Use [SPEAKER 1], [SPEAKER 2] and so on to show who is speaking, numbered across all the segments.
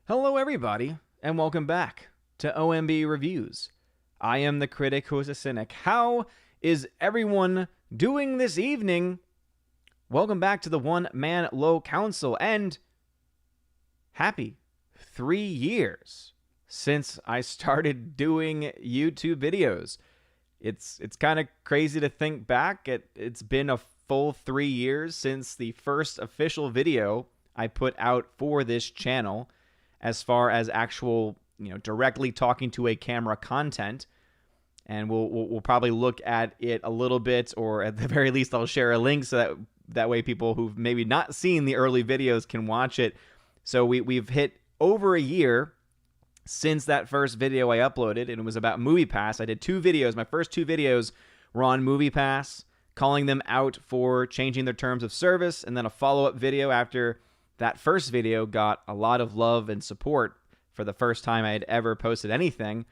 [SPEAKER 1] Hello, everybody, and welcome back to OMB Reviews. I am the critic who is a cynic. How is everyone doing this evening? Welcome back to the One Man Low Council, and happy 3 years since I started doing YouTube videos. It's kind of crazy to think back. It's been a full 3 years since the first official video I put out for this channel, as far as actual, directly talking to a camera content. And we'll probably look at it a little bit, or at the very least, I'll share a link so that way people who've maybe not seen the early videos can watch it. So we've hit over a year since that first video I uploaded, and it was about MoviePass. I did 2 videos. My first 2 videos were on MoviePass, calling them out for changing their terms of service, and then a follow-up video after that first video got a lot of love and support for the first time I had ever posted anything.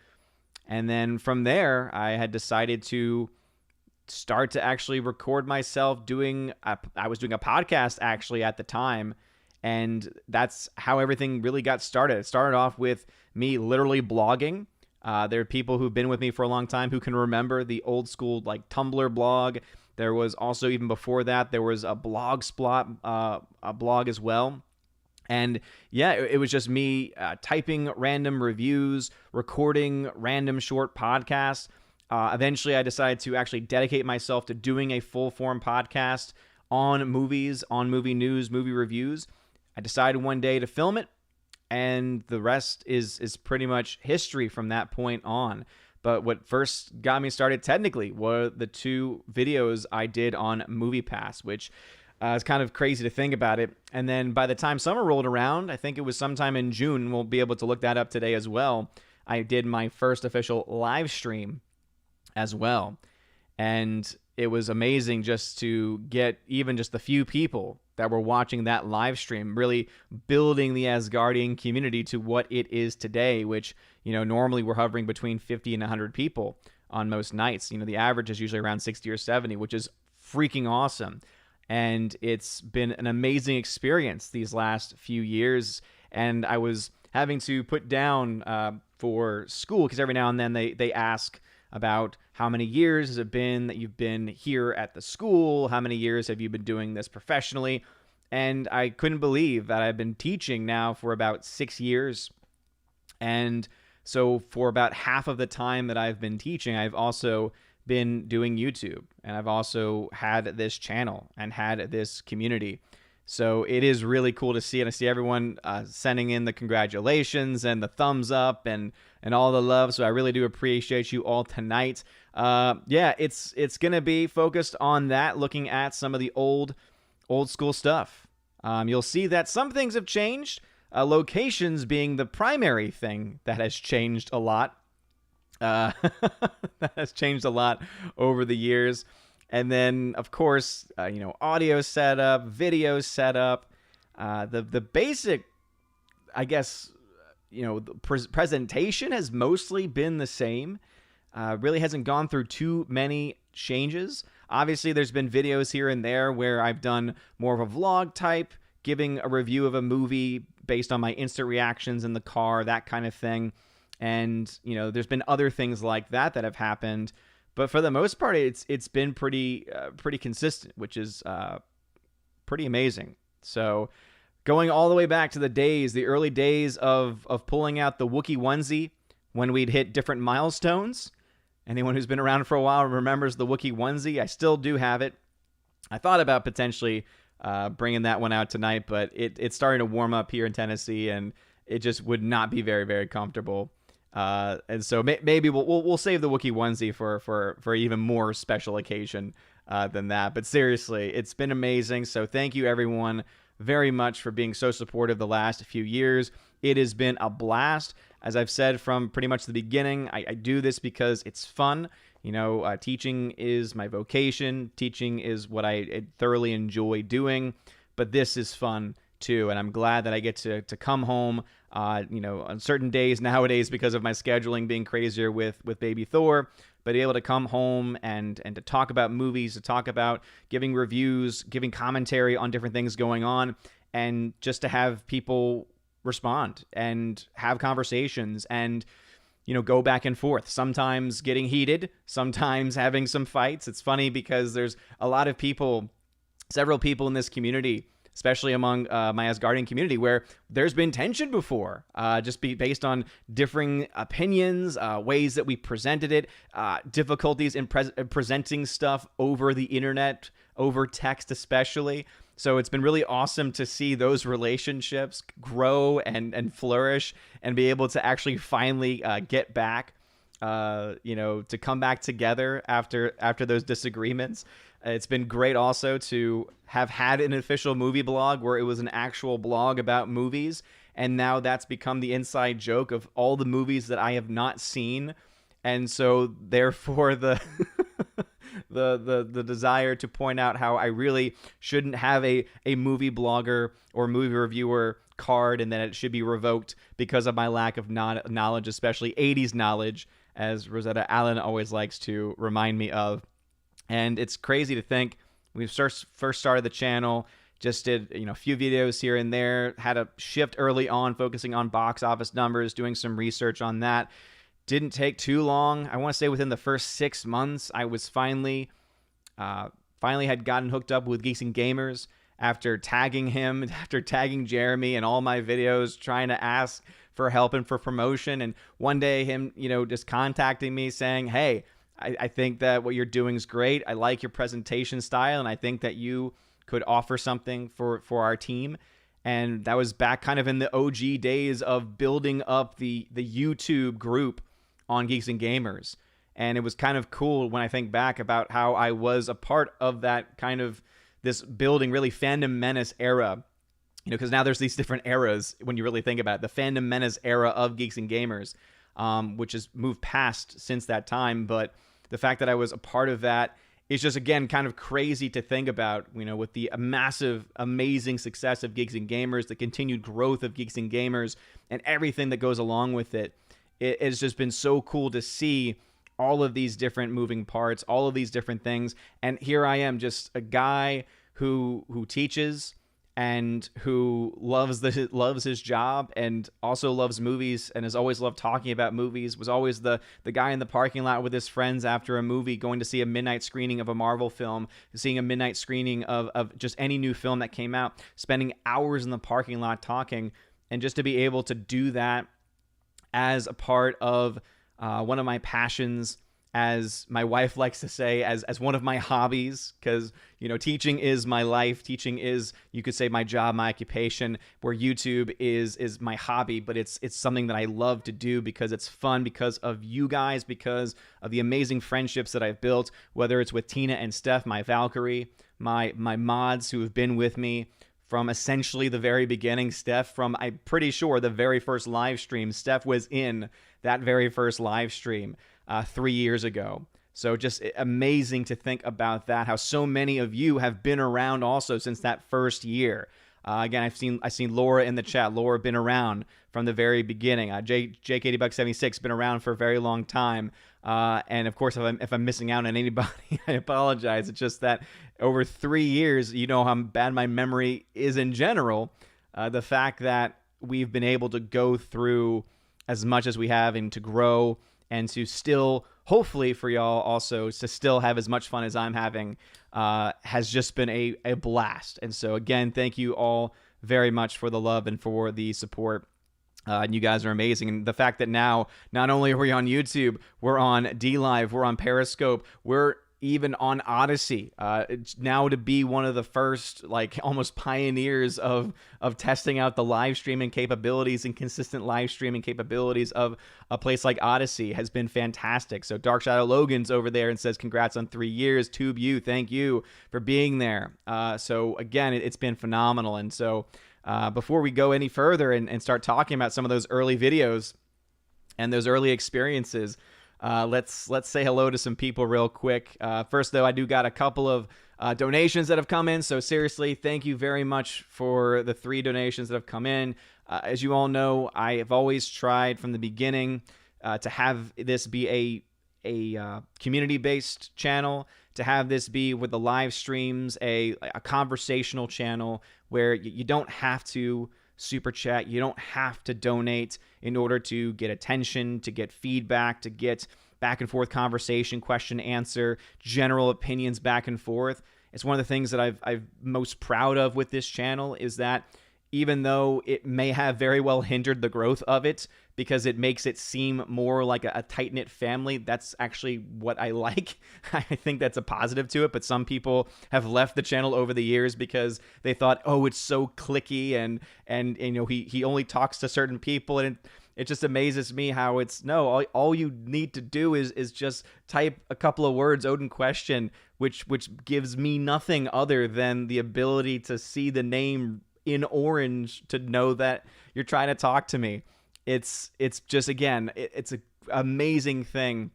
[SPEAKER 1] And then from there, I had decided to start to actually record myself I was doing a podcast actually at the time. And that's how everything really got started. It started off with me literally blogging. There are people who've been with me for a long time who can remember the old school like Tumblr blog. There was also, even before that, there was a blog as well. And yeah, it was just me typing random reviews, recording random short podcasts. Eventually, I decided to actually dedicate myself to doing a full-form podcast on movies, on movie news, movie reviews. I decided one day to film it, and the rest is pretty much history from that point on. But what first got me started technically were the 2 videos I did on MoviePass, which is kind of crazy to think about it. And then by the time summer rolled around, I think it was sometime in June, we'll be able to look that up today as well, I did my first official live stream as well. And it was amazing just to get even just the few people that were watching that live stream, really building the Asgardian community to what it is today, which, normally we're hovering between 50 and 100 people on most nights. The average is usually around 60 or 70, which is freaking awesome. And it's been an amazing experience these last few years. And I was having to put down for school, because every now and then they ask about how many years has it been that you've been here at the school? How many years have you been doing this professionally? And I couldn't believe that I've been teaching now for about 6 years. And so for about half of the time that I've been teaching, I've also been doing YouTube, and I've also had this channel and had this community. So it is really cool to see, and I see everyone sending in the congratulations and the thumbs up and all the love. So I really do appreciate you all tonight. Yeah, it's gonna be focused on that, looking at some of the old school stuff. You'll see that some things have changed. Locations being the primary thing that has changed a lot. That has changed a lot over the years. And then, of course, audio setup, video setup, the basic, I guess, the presentation has mostly been the same. Really hasn't gone through too many changes. Obviously, there's been videos here and there where I've done more of a vlog type, giving a review of a movie based on my instant reactions in the car, that kind of thing. And, there's been other things like that have happened. But for the most part, it's been pretty consistent, which is pretty amazing. So going all the way back to the early days of pulling out the Wookiee onesie when we'd hit different milestones. Anyone who's been around for a while remembers the Wookiee onesie. I still do have it. I thought about potentially bringing that one out tonight, but it's starting to warm up here in Tennessee, and it just would not be very, very comfortable. And so maybe we'll save the Wookiee onesie for even more special occasion than that. But seriously, it's been amazing. So thank you everyone very much for being so supportive the last few years. It has been a blast. As I've said from pretty much the beginning, I do this because it's fun. Teaching is my vocation. Teaching is what I thoroughly enjoy doing. But this is fun too, and I'm glad that I get to come home, on certain days nowadays because of my scheduling being crazier with baby Thor, but able to come home and to talk about movies, to talk about giving reviews, giving commentary on different things going on, and just to have people respond and have conversations and, go back and forth, sometimes getting heated, sometimes having some fights. It's funny because there's a lot of people, several people in this community, especially among my Asgardian community, where there's been tension before, just based on differing opinions, ways that we presented it, difficulties in presenting stuff over the internet, over text especially. So it's been really awesome to see those relationships grow and flourish and be able to actually finally get back, to come back together after those disagreements. It's been great also to have had an official movie blog where it was an actual blog about movies. And now that's become the inside joke of all the movies that I have not seen. And so therefore the the desire to point out how I really shouldn't have a movie blogger or movie reviewer card, and that it should be revoked because of my lack of knowledge, especially 80s knowledge, as Rosetta Allen always likes to remind me of. And it's crazy to think we first started the channel, just did a few videos here and there, had a shift early on focusing on box office numbers, doing some research on that. Didn't take too long. I want to say within the first 6 months, I was finally had gotten hooked up with Geeks and Gamers after tagging him, after tagging Jeremy in all my videos, trying to ask for help and for promotion. And one day him, just contacting me saying, hey, I think that what you're doing is great. I like your presentation style, and I think that you could offer something for our team. And that was back kind of in the OG days of building up the YouTube group on Geeks and Gamers. And it was kind of cool when I think back about how I was a part of that kind of this building, really fandom menace era. Because now there's these different eras when you really think about it. The fandom menace era of Geeks and Gamers, which has moved past since that time. But the fact that I was a part of that is just, again, kind of crazy to think about, with the massive, amazing success of Geeks and Gamers, the continued growth of Geeks and Gamers, and everything that goes along with it. It has just been so cool to see all of these different moving parts, all of these different things. And here I am, just a guy who teaches and who loves his job and also loves movies and has always loved talking about movies, was always the guy in the parking lot with his friends after a movie, going to see a midnight screening of a Marvel film, seeing a midnight screening of just any new film that came out, spending hours in the parking lot talking. And just to be able to do that as a part of one of my passions, as my wife likes to say, as one of my hobbies, because, teaching is my life. Teaching is, you could say, my job, my occupation, where YouTube is my hobby, but it's something that I love to do because it's fun, because of you guys, because of the amazing friendships that I've built, whether it's with Tina and Steph, my Valkyrie, my mods who have been with me from essentially the very beginning. Steph, from, I'm pretty sure, the very first live stream. Steph was in that very first live stream 3 years ago. So just amazing to think about that, how so many of you have been around also since that first year. Again, I've seen Laura in the chat. Laura been around from the very beginning. Jake80Buck76 been around for a very long time. And of course, if I'm missing out on anybody, I apologize. It's just that over 3 years, how bad my memory is in general. The fact that we've been able to go through as much as we have and to grow and to still, hopefully for y'all also, to still have as much fun as I'm having, has just been a blast. And so again, thank you all very much for the love and for the support. And you guys are amazing. And the fact that now, not only are we on YouTube, we're on DLive, we're on Periscope, we're even on Odyssey. Now to be one of the first, almost pioneers of testing out the live streaming capabilities and consistent live streaming capabilities of a place like Odyssey has been fantastic. So Dark Shadow Logan's over there and says, congrats on 3 years. Tube you, thank you for being there. So again, it's been phenomenal. And so before we go any further and start talking about some of those early videos and those early experiences, let's say hello to some people real quick. First, though, I do got a couple of donations that have come in. So seriously, thank you very much for the 3 donations that have come in. As you all know, I have always tried from the beginning to have this be a community-based channel, to have this be with the live streams a conversational channel where you don't have to super chat. You don't have to donate in order to get attention, to get feedback, to get back and forth conversation, question, answer, general opinions back and forth. It's one of the things that I've most proud of with this channel is that even though it may have very well hindered the growth of it because it makes it seem more like a tight-knit family, that's actually what I like. I think that's a positive to it, but some people have left the channel over the years because they thought, oh, it's so cliquey and you know, he only talks to certain people, and it just amazes me how it's, no, all you need to do is just type a couple of words, Odin question, which gives me nothing other than the ability to see the name in orange to know that you're trying to talk to me. It's just, again, it's an amazing thing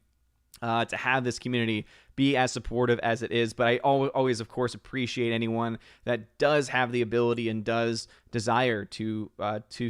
[SPEAKER 1] to have this community be as supportive as it is. But I always, of course, appreciate anyone that does have the ability and does desire to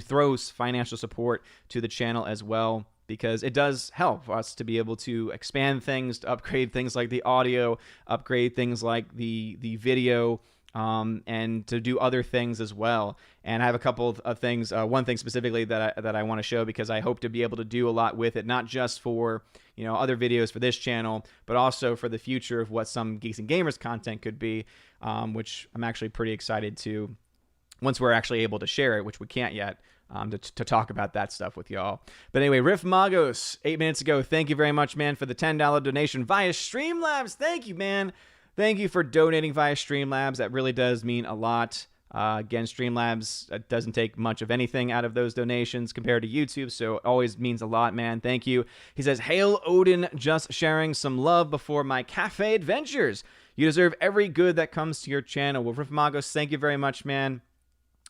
[SPEAKER 1] throw financial support to the channel as well, because it does help us to be able to expand things, to upgrade things like the audio, upgrade things like the video, and to do other things as well. And I have a couple of things, one thing specifically that I want to show, because I hope to be able to do a lot with it, not just for, you know, other videos for this channel, but also for the future of what some Geeks and Gamers content could be, which I'm actually pretty excited to, once we're actually able to share it, which we can't yet, to talk about that stuff with y'all. But anyway, Riff Magos, 8 minutes ago, thank you very much, man, for the $10 donation via Streamlabs. Thank you, man. Thank you for donating via Streamlabs. That really does mean a lot. Again, Streamlabs doesn't take much of anything out of those donations compared to YouTube, so it always means a lot, man. Thank you. He says, Hail Odin, just sharing some love before my cafe adventures. You deserve every good that comes to your channel. Well, Riff Magos, thank you very much, man.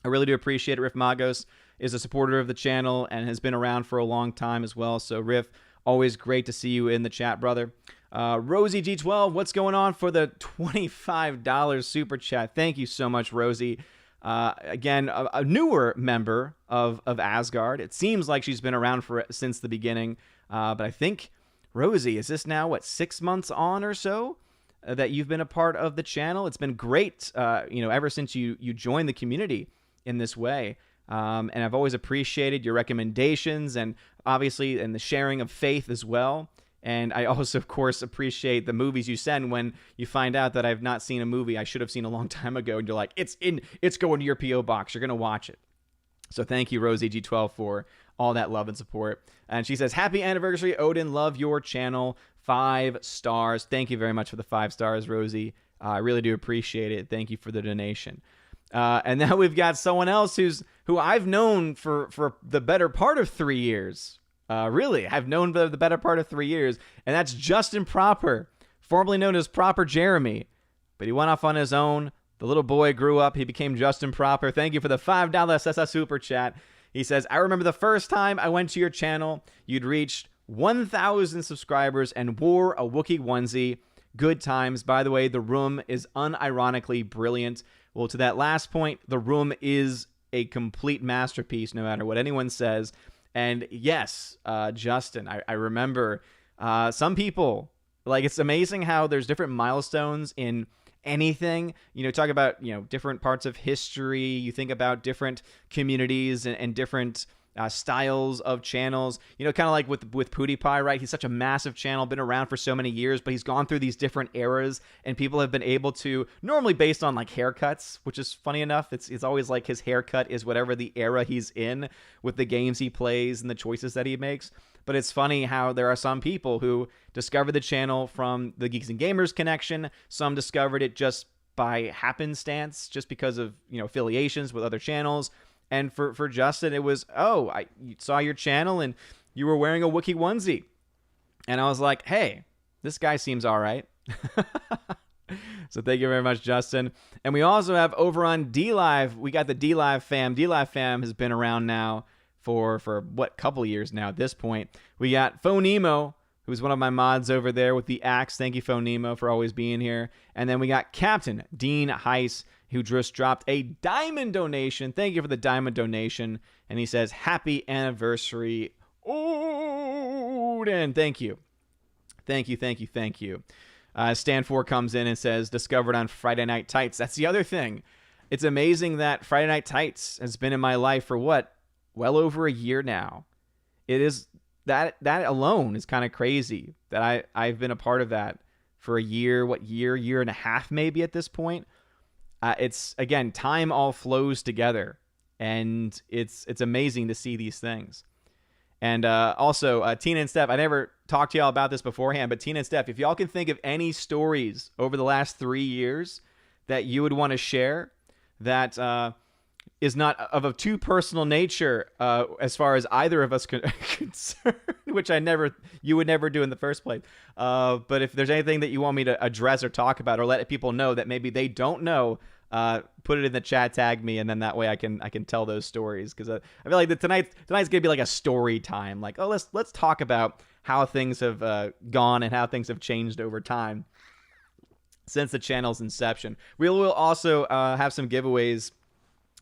[SPEAKER 1] I really do appreciate it. Riff Magos is a supporter of the channel and has been around for a long time as well. So, Riff, always great to see you in the chat, brother. Rosie G12, what's going on for the $25 super chat? Thank you so much, Rosie. Again, a newer member of Asgard. It seems like she's been around since the beginning, but I think, Rosie, is this now, what, 6 months on or so that you've been a part of the channel? It's been great, you know, ever since you joined the community in this way. And I've always appreciated your recommendations and obviously and the sharing of faith as well. And I also, of course, appreciate the movies you send when you find out that I've not seen a movie I should have seen a long time ago. And you're like, it's going to your P.O. box. You're going to watch it. So thank you, Rosie G12, for all that love and support. And she says, happy anniversary, Odin. Love your channel. 5 stars. Thank you very much for the 5 stars, Rosie. I really do appreciate it. Thank you for the donation. And now we've got someone else who I've known for the better part of 3 years. Really, I've known the better part of 3 years, and that's Justin Proper, formerly known as Proper Jeremy. But he went off on his own. The little boy grew up. He became Justin Proper. Thank you for the $5 SSS Super Chat. He says, I remember the first time I went to your channel, you'd reached 1,000 subscribers and wore a Wookiee onesie. Good times. By the way, the room is unironically brilliant. Well, to that last point, the room is a complete masterpiece, no matter what anyone says. And yes, Justin, I remember some people, like, it's amazing how there's different milestones in anything. You know, talk about, you know, different parts of history. You think about different communities and different styles of channels. You know, kind of like with PewDiePie, right? He's such a massive channel, been around for so many years, but he's gone through these different eras, and people have been able to, normally based on like haircuts, which is funny enough. It's always like his haircut is whatever the era he's in with the games he plays and the choices that he makes. But it's funny how there are some people who discovered the channel from the Geeks and Gamers connection. Some discovered it just by happenstance, just because of, you know, affiliations with other channels. And for Justin, it was, oh, I saw your channel and you were wearing a Wookiee onesie. And I was like, hey, this guy seems all right. So thank you very much, Justin. And we also have over on DLive, we got the DLive fam. DLive fam has been around now for what, couple years now at this point. We got Phonemo, who's one of my mods over there with the axe. Thank you, Phonemo, for always being here. And then we got Captain Dean Heiss, who just dropped a diamond donation. Thank you for the diamond donation. And he says, happy anniversary, Odin. Thank you. Thank you, thank you, thank you. Stan4 comes in and says, discovered on Friday Night Tights. That's the other thing. it's amazing that Friday Night Tights has been in my life for what? Well over a year now. It is that alone is kind of crazy that I've been a part of that for a year, year and a half maybe at this point. It's, again, time all flows together, and it's amazing to see these things. And also, Tina and Steph, I never talked to y'all about this beforehand, but Tina and Steph, if y'all can think of any stories over the last 3 years that you would want to share that is not of a too personal nature as far as either of us concerned, which you would never do in the first place. But if there's anything that you want me to address or talk about or let people know that maybe they don't know, put it in the chat, tag me, and then that way I can tell those stories, because I feel like tonight's gonna be like a story time. Like, oh, let's talk about how things have gone and how things have changed over time since the channel's inception. We will also have some giveaways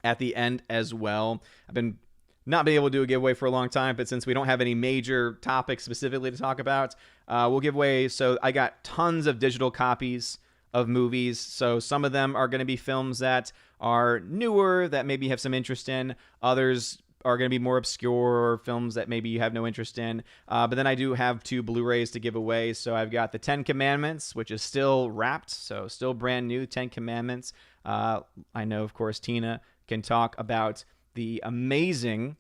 [SPEAKER 1] at the end as well. I've been not being able to do a giveaway for a long time, but since we don't have any major topics specifically to talk about, we'll give away. So I got tons of digital copies of movies. So some of them are going to be films that are newer that maybe you have some interest in. Others are going to be more obscure films that maybe you have no interest in. But then I do have 2 Blu-rays to give away. So I've got the 10 Commandments, which is still wrapped, so still brand new, 10 Commandments. I know, of course, Tina can talk about the amazing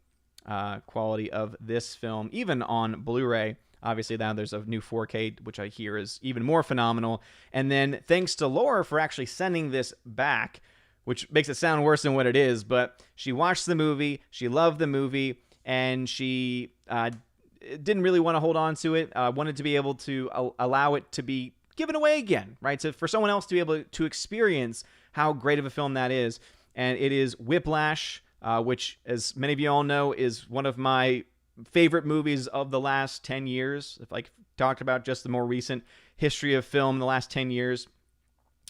[SPEAKER 1] quality of this film, even on Blu-ray. Obviously, now there's a new 4K, which I hear is even more phenomenal. And then thanks to Laura for actually sending this back, which makes it sound worse than what it is, but she watched the movie, she loved the movie, and she didn't really want to hold on to it, wanted to be able to allow it to be given away again, right? So for someone else to be able to experience how great of a film that is. And it is Whiplash, which, as many of you all know, is one of my favorite movies of the last 10 years. If I talked about just the more recent history of film in the last 10 years,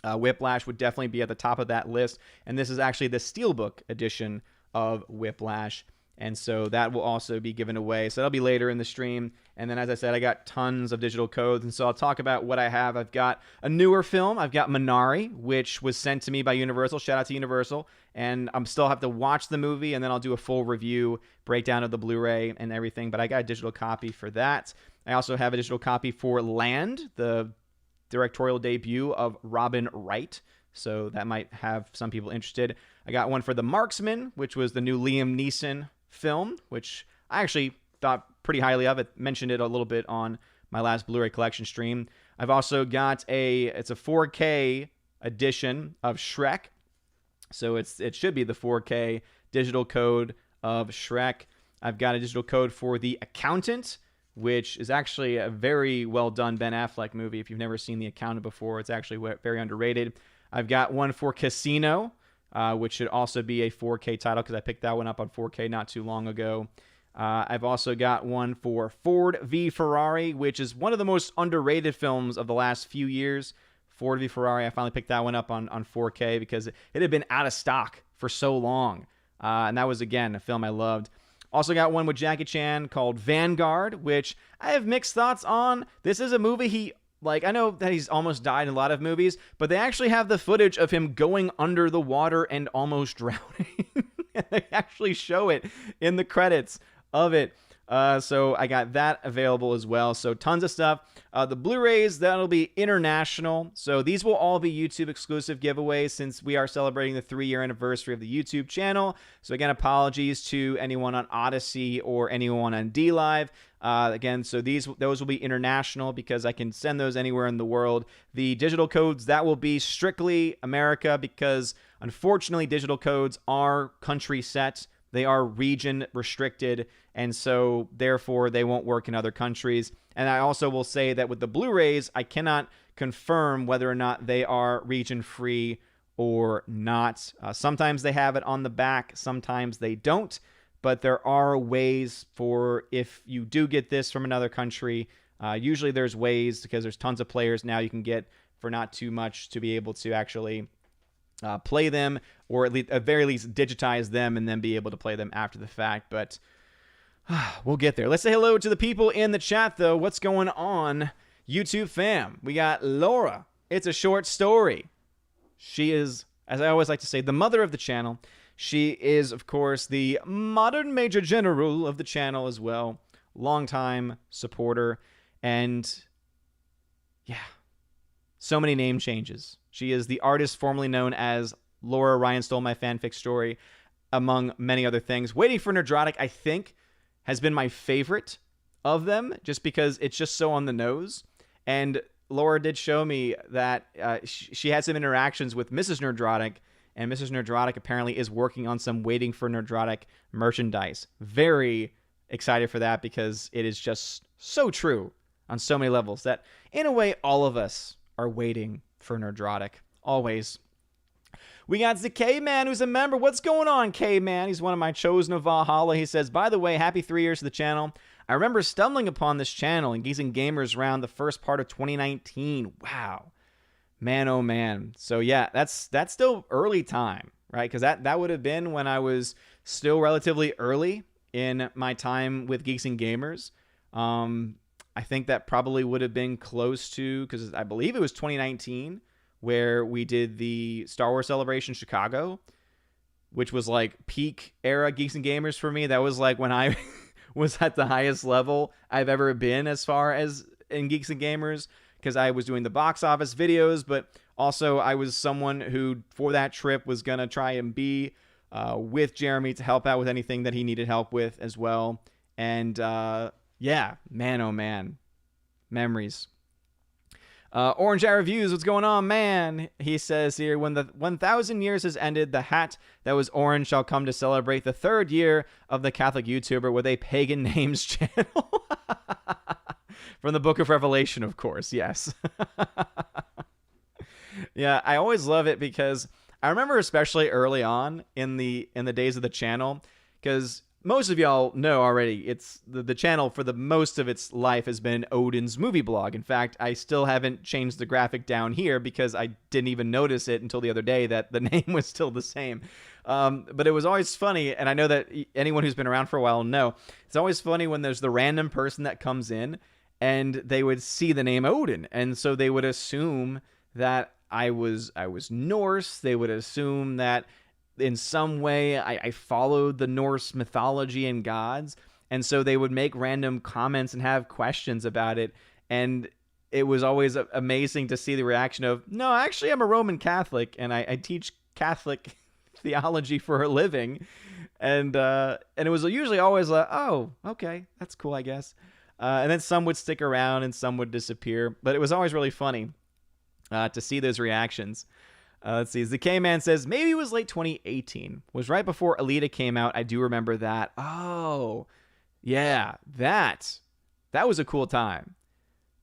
[SPEAKER 1] Whiplash would definitely be at the top of that list. And this is actually the Steelbook edition of Whiplash. And so that will also be given away. So that'll be later in the stream. And then, as I said, I got tons of digital codes. And so I'll talk about what I have. I've got a newer film. I've got Minari, which was sent to me by Universal. Shout out to Universal. And I'm still have to watch the movie, and then I'll do a full review, breakdown of the Blu-ray and everything. But I got a digital copy for that. I also have a digital copy for Land, the directorial debut of Robin Wright. So that might have some people interested. I got one for The Marksman, which was the new Liam Neeson film, which I actually thought pretty highly of. It mentioned it a little bit on my last Blu-ray collection stream. I've also got it's a 4K edition of Shrek. So it should be the 4K digital code of Shrek. I've got a digital code for The Accountant, which is actually a very well done Ben Affleck movie. If you've never seen The Accountant before, it's actually very underrated. I've got one for Casino, which should also be a 4K title because I picked that one up on 4K not too long ago. I've also got one for Ford v. Ferrari, which is one of the most underrated films of the last few years. Ford v. Ferrari, I finally picked that one up on 4K because it had been out of stock for so long. And that was, again, a film I loved. Also got one with Jackie Chan called Vanguard, which I have mixed thoughts on. This is a movie I know that he's almost died in a lot of movies, but they actually have the footage of him going under the water and almost drowning. And they actually show it in the credits of it. So I got that available as well. So tons of stuff. The Blu-rays, that'll be international. So these will all be YouTube exclusive giveaways since we are celebrating the 3-year anniversary of the YouTube channel. So again, apologies to anyone on Odyssey or anyone on DLive. Again, so those will be international because I can send those anywhere in the world. The digital codes, that will be strictly America because unfortunately digital codes are country set. They are region restricted, and so therefore they won't work in other countries. And I also will say that with the Blu-rays, I cannot confirm whether or not they are region free or not. Sometimes they have it on the back, sometimes they don't. But there are ways for if you do get this from another country. Usually there's ways because there's tons of players now you can get for not too much to be able to actually play them, or at very least digitize them and then be able to play them after the fact. But we'll get there. Let's say hello to the people in the chat, though. What's going on, YouTube fam? We got Laura. It's a short story. She is as I always like to say, the mother of the channel. She is, of course, the modern Major General of the channel as well. Longtime supporter. And yeah, so many name changes. She is the artist formerly known as Laura Ryan Stole My Fanfic Story, among many other things. Waiting for Nerdrotic, I think, has been my favorite of them, just because it's just so on the nose. And Laura did show me that she had some interactions with Mrs. Nerdrotic, and Mrs. Nerdrotic apparently is working on some Waiting for Nerdrotic merchandise. Very excited for that, because it is just so true on so many levels that, in a way, all of us are waiting for Nerdrotic. Always. We got the K-Man, who's a member. What's going on, K-Man? He's one of my chosen of Valhalla. He says, by the way, happy 3 years to the channel. I remember stumbling upon this channel and Geeks and Gamers around the first part of 2019. Wow. Man, oh man. So yeah, that's still early time, right? Because that would have been when I was still relatively early in my time with Geeks and Gamers. I think that probably would have been close to, because I believe it was 2019, where we did the Star Wars Celebration Chicago, which was like peak era Geeks and Gamers for me. That was like when I was at the highest level I've ever been as far as in Geeks and Gamers, because I was doing the box office videos, but also I was someone who, for that trip, was going to try and be with Jeremy to help out with anything that he needed help with as well. And yeah, man, oh man, memories. Orange Eye Reviews, what's going on, man? He says here, when the 1,000 years has ended, the hat that was orange shall come to celebrate the 3rd year of the Catholic YouTuber with a pagan names channel. From the Book of Revelation, of course, yes. Yeah, I always love it, because I remember especially early on in the days of the channel, because most of y'all know already, it's the channel for the most of its life has been Odin's movie blog. In fact, I still haven't changed the graphic down here, because I didn't even notice it until the other day that the name was still the same. But it was always funny, and I know that anyone who's been around for a while know, it's always funny when there's the random person that comes in and they would see the name Odin, and so they would assume that I was Norse. They would assume that in some way I followed the Norse mythology and gods, and so they would make random comments and have questions about it, and it was always amazing to see the reaction of, no, actually I'm a Roman Catholic, and I teach Catholic theology for a living, and it was usually always like, oh, okay, that's cool, I guess. And then some would stick around and some would disappear, but it was always really funny to see those reactions. Let's see. The K-Man says, maybe it was late 2018. Was right before Alita came out. I do remember that. Oh, yeah. That was a cool time,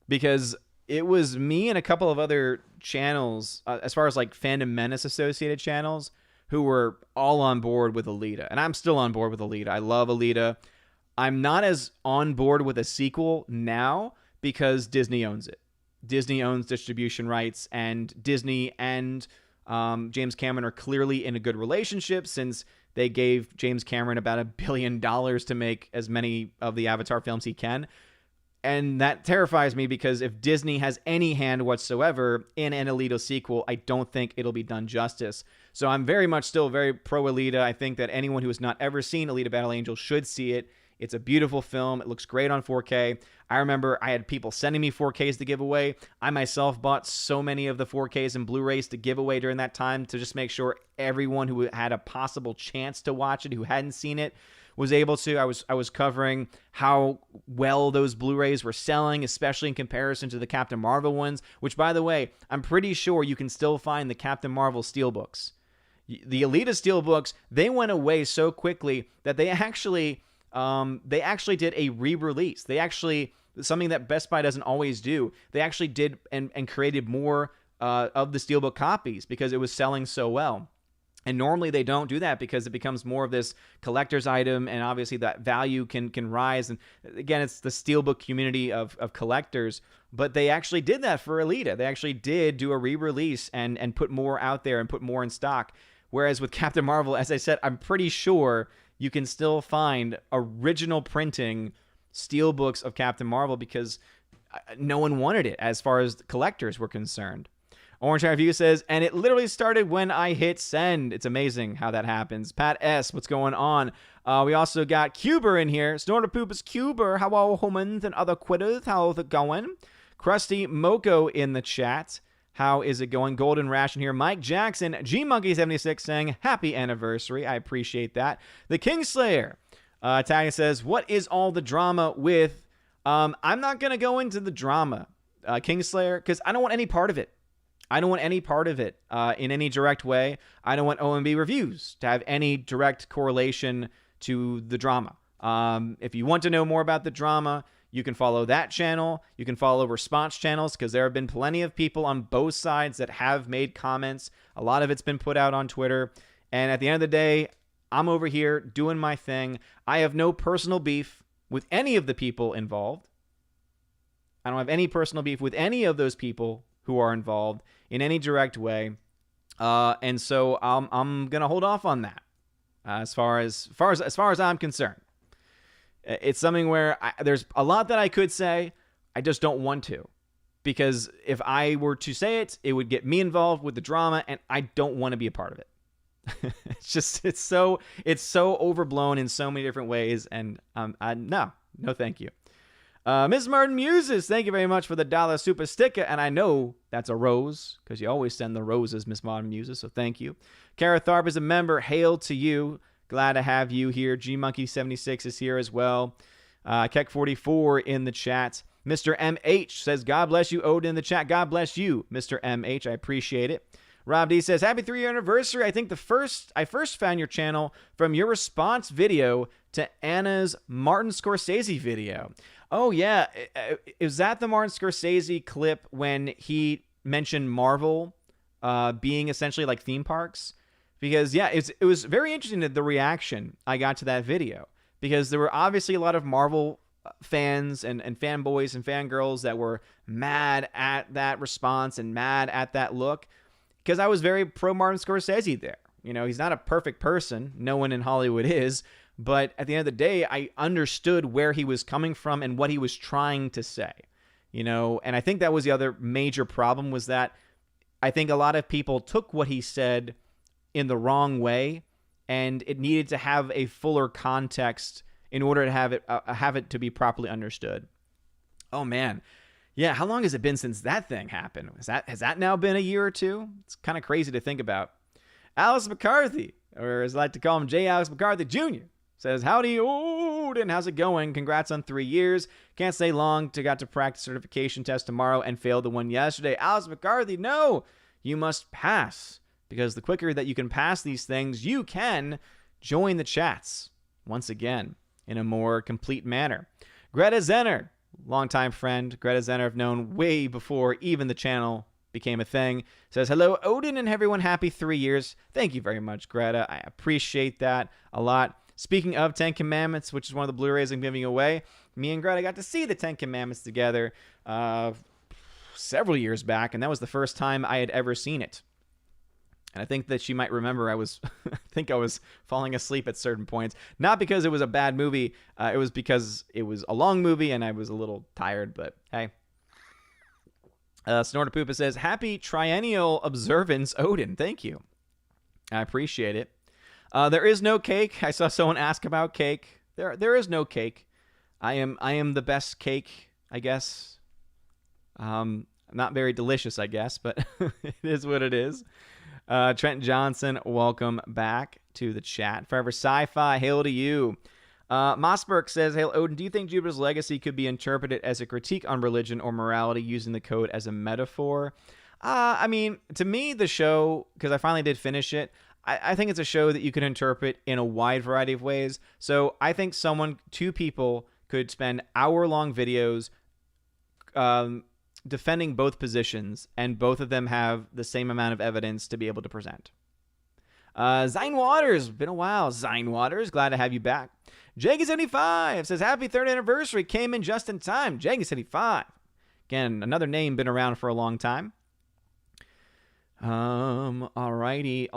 [SPEAKER 1] because it was me and a couple of other channels, as far as like Fandom Menace associated channels, who were all on board with Alita. And I'm still on board with Alita. I love Alita. I'm not as on board with a sequel now, because Disney owns it. Disney owns distribution rights, and Disney and James Cameron are clearly in a good relationship, since they gave James Cameron about $1 billion to make as many of the Avatar films he can. And that terrifies me, because if Disney has any hand whatsoever in an Alita sequel, I don't think it'll be done justice. So I'm very much still very pro Alita. I think that anyone who has not ever seen Alita Battle Angel should see it. It's a beautiful film. It looks great on 4K. I remember I had people sending me 4Ks to give away. I myself bought so many of the 4Ks and Blu-rays to give away during that time, to just make sure everyone who had a possible chance to watch it, who hadn't seen it, was able to. I was covering how well those Blu-rays were selling, especially in comparison to the Captain Marvel ones, which, by the way, I'm pretty sure you can still find the Captain Marvel steelbooks. The Alita steelbooks, they went away so quickly that they actually did a re-release. They actually, something that Best Buy doesn't always do, they actually did and created more of the steelbook copies, because it was selling so well. And normally they don't do that, because it becomes more of this collector's item, and obviously that value can rise. And again, it's the steelbook community of collectors, but they actually did that for Alita. They actually did do a re-release and put more out there and put more in stock. Whereas with Captain Marvel, as I said, I'm pretty sure you can still find original printing steelbooks of Captain Marvel, because no one wanted it as far as collectors were concerned. Orange Review says, and it literally started when I hit send. It's amazing how that happens. Pat S, what's going on? We also got Cuber in here. Snorterpoopus Cuber, how are humans and other quitters? How's it going? Krusty Moko in the chat. How is it going? Golden Ration here. Mike Jackson, GMonkey76 saying, happy anniversary. I appreciate that. The Kingslayer tagging says, what is all the drama with... I'm not going to go into the drama, Kingslayer, because I don't want any part of it. I don't want any part of it in any direct way. I don't want OMB Reviews to have any direct correlation to the drama. If you want to know more about the drama, you can follow that channel. You can follow response channels because there have been plenty of people on both sides that have made comments. A lot of it's been put out on Twitter. And at the end of the day, I'm over here doing my thing. I have no personal beef with any of the people involved. I don't have any personal beef with any of those people who are involved in any direct way, and so I'm gonna hold off on that. As far as I'm concerned, it's something where there's a lot that I could say, I just don't want to, because if I were to say it, it would get me involved with the drama, and I don't want to be a part of it. it's so overblown in so many different ways, and no, thank you. Ms. Martin Muses, thank you very much for the $1 super sticker, and I know that's a rose, because you always send the roses, Ms. Martin Muses, so thank you. Kara Tharp is a member, hail to you. Glad to have you here. GMonkey76 is here as well. Keck44 in the chat. Mr. MH says, God bless you, Odin in the chat. God bless you, Mr. MH, I appreciate it. Rob D says, happy 3-year anniversary. I think I first found your channel from your response video to Anna's Martin Scorsese video. Oh, yeah. Is that the Martin Scorsese clip when he mentioned Marvel being essentially like theme parks? Because, yeah, it was very interesting, the reaction I got to that video. Because there were obviously a lot of Marvel fans and fanboys and fangirls that were mad at that response and mad at that look. Because I was very pro Martin Scorsese there. You know, he's not a perfect person. No one in Hollywood is. But at the end of the day, I understood where he was coming from and what he was trying to say. You know, and I think that was the other major problem, was that I think a lot of people took what he said in the wrong way, and it needed to have a fuller context in order to have it to be properly understood. Oh, man. Yeah, how long has it been since that thing happened? Has that now been a year or two? It's kind of crazy to think about. Alice McCarthy, or as I like to call him, J. Alex McCarthy Jr., says, howdy, Odin, how's it going? Congrats on 3 years. Can't stay long. Got to practice certification test tomorrow and failed the one yesterday. Alice McCarthy, no, you must pass, because the quicker that you can pass these things, you can join the chats once again in a more complete manner. Greta Zenner, longtime friend. Greta Zenner, I've known way before even the channel became a thing, says, hello, Odin and everyone, happy 3 years. Thank you very much, Greta. I appreciate that a lot. Speaking of 10 Commandments, which is one of the Blu-rays I'm giving away, me and Greta got to see the 10 Commandments together several years back, and that was the first time I had ever seen it. And I think that she might remember I was falling asleep at certain points. Not because it was a bad movie. It was because it was a long movie and I was a little tired, but hey. Snorterpoopa says, happy triennial observance, Odin. Thank you. I appreciate it. There is no cake. I saw someone ask about cake. There is no cake. I am the best cake, I guess. Not very delicious, I guess, but it is what it is. Trent Johnson, welcome back to the chat. Forever Sci-Fi, hail to you. Mossberg says, hail Odin, do you think Jupiter's Legacy could be interpreted as a critique on religion or morality using the code as a metaphor? I mean, to me, the show, because I finally did finish it, I think it's a show that you can interpret in a wide variety of ways. So I think two people could spend hour-long videos defending both positions, and both of them have the same amount of evidence to be able to present. Zine Waters, been a while. Zine Waters, glad to have you back. Jaggy75 says, happy 3rd anniversary, came in just in time. Jaggy75. Again, another name been around for a long time. Alrighty.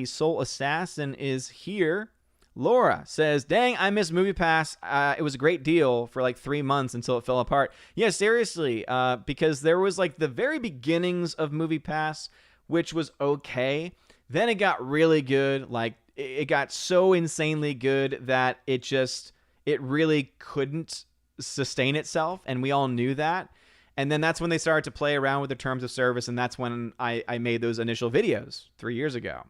[SPEAKER 1] Soul Assassin is here. Laura says, dang, I miss MoviePass. It was a great deal for like 3 months until it fell apart. Yeah, seriously, because there was like the very beginnings of MoviePass, which was okay. Then it got really good. Like, it got so insanely good that it really couldn't sustain itself, and we all knew that. And then that's when they started to play around with the terms of service, and that's when I made those initial videos 3 years ago.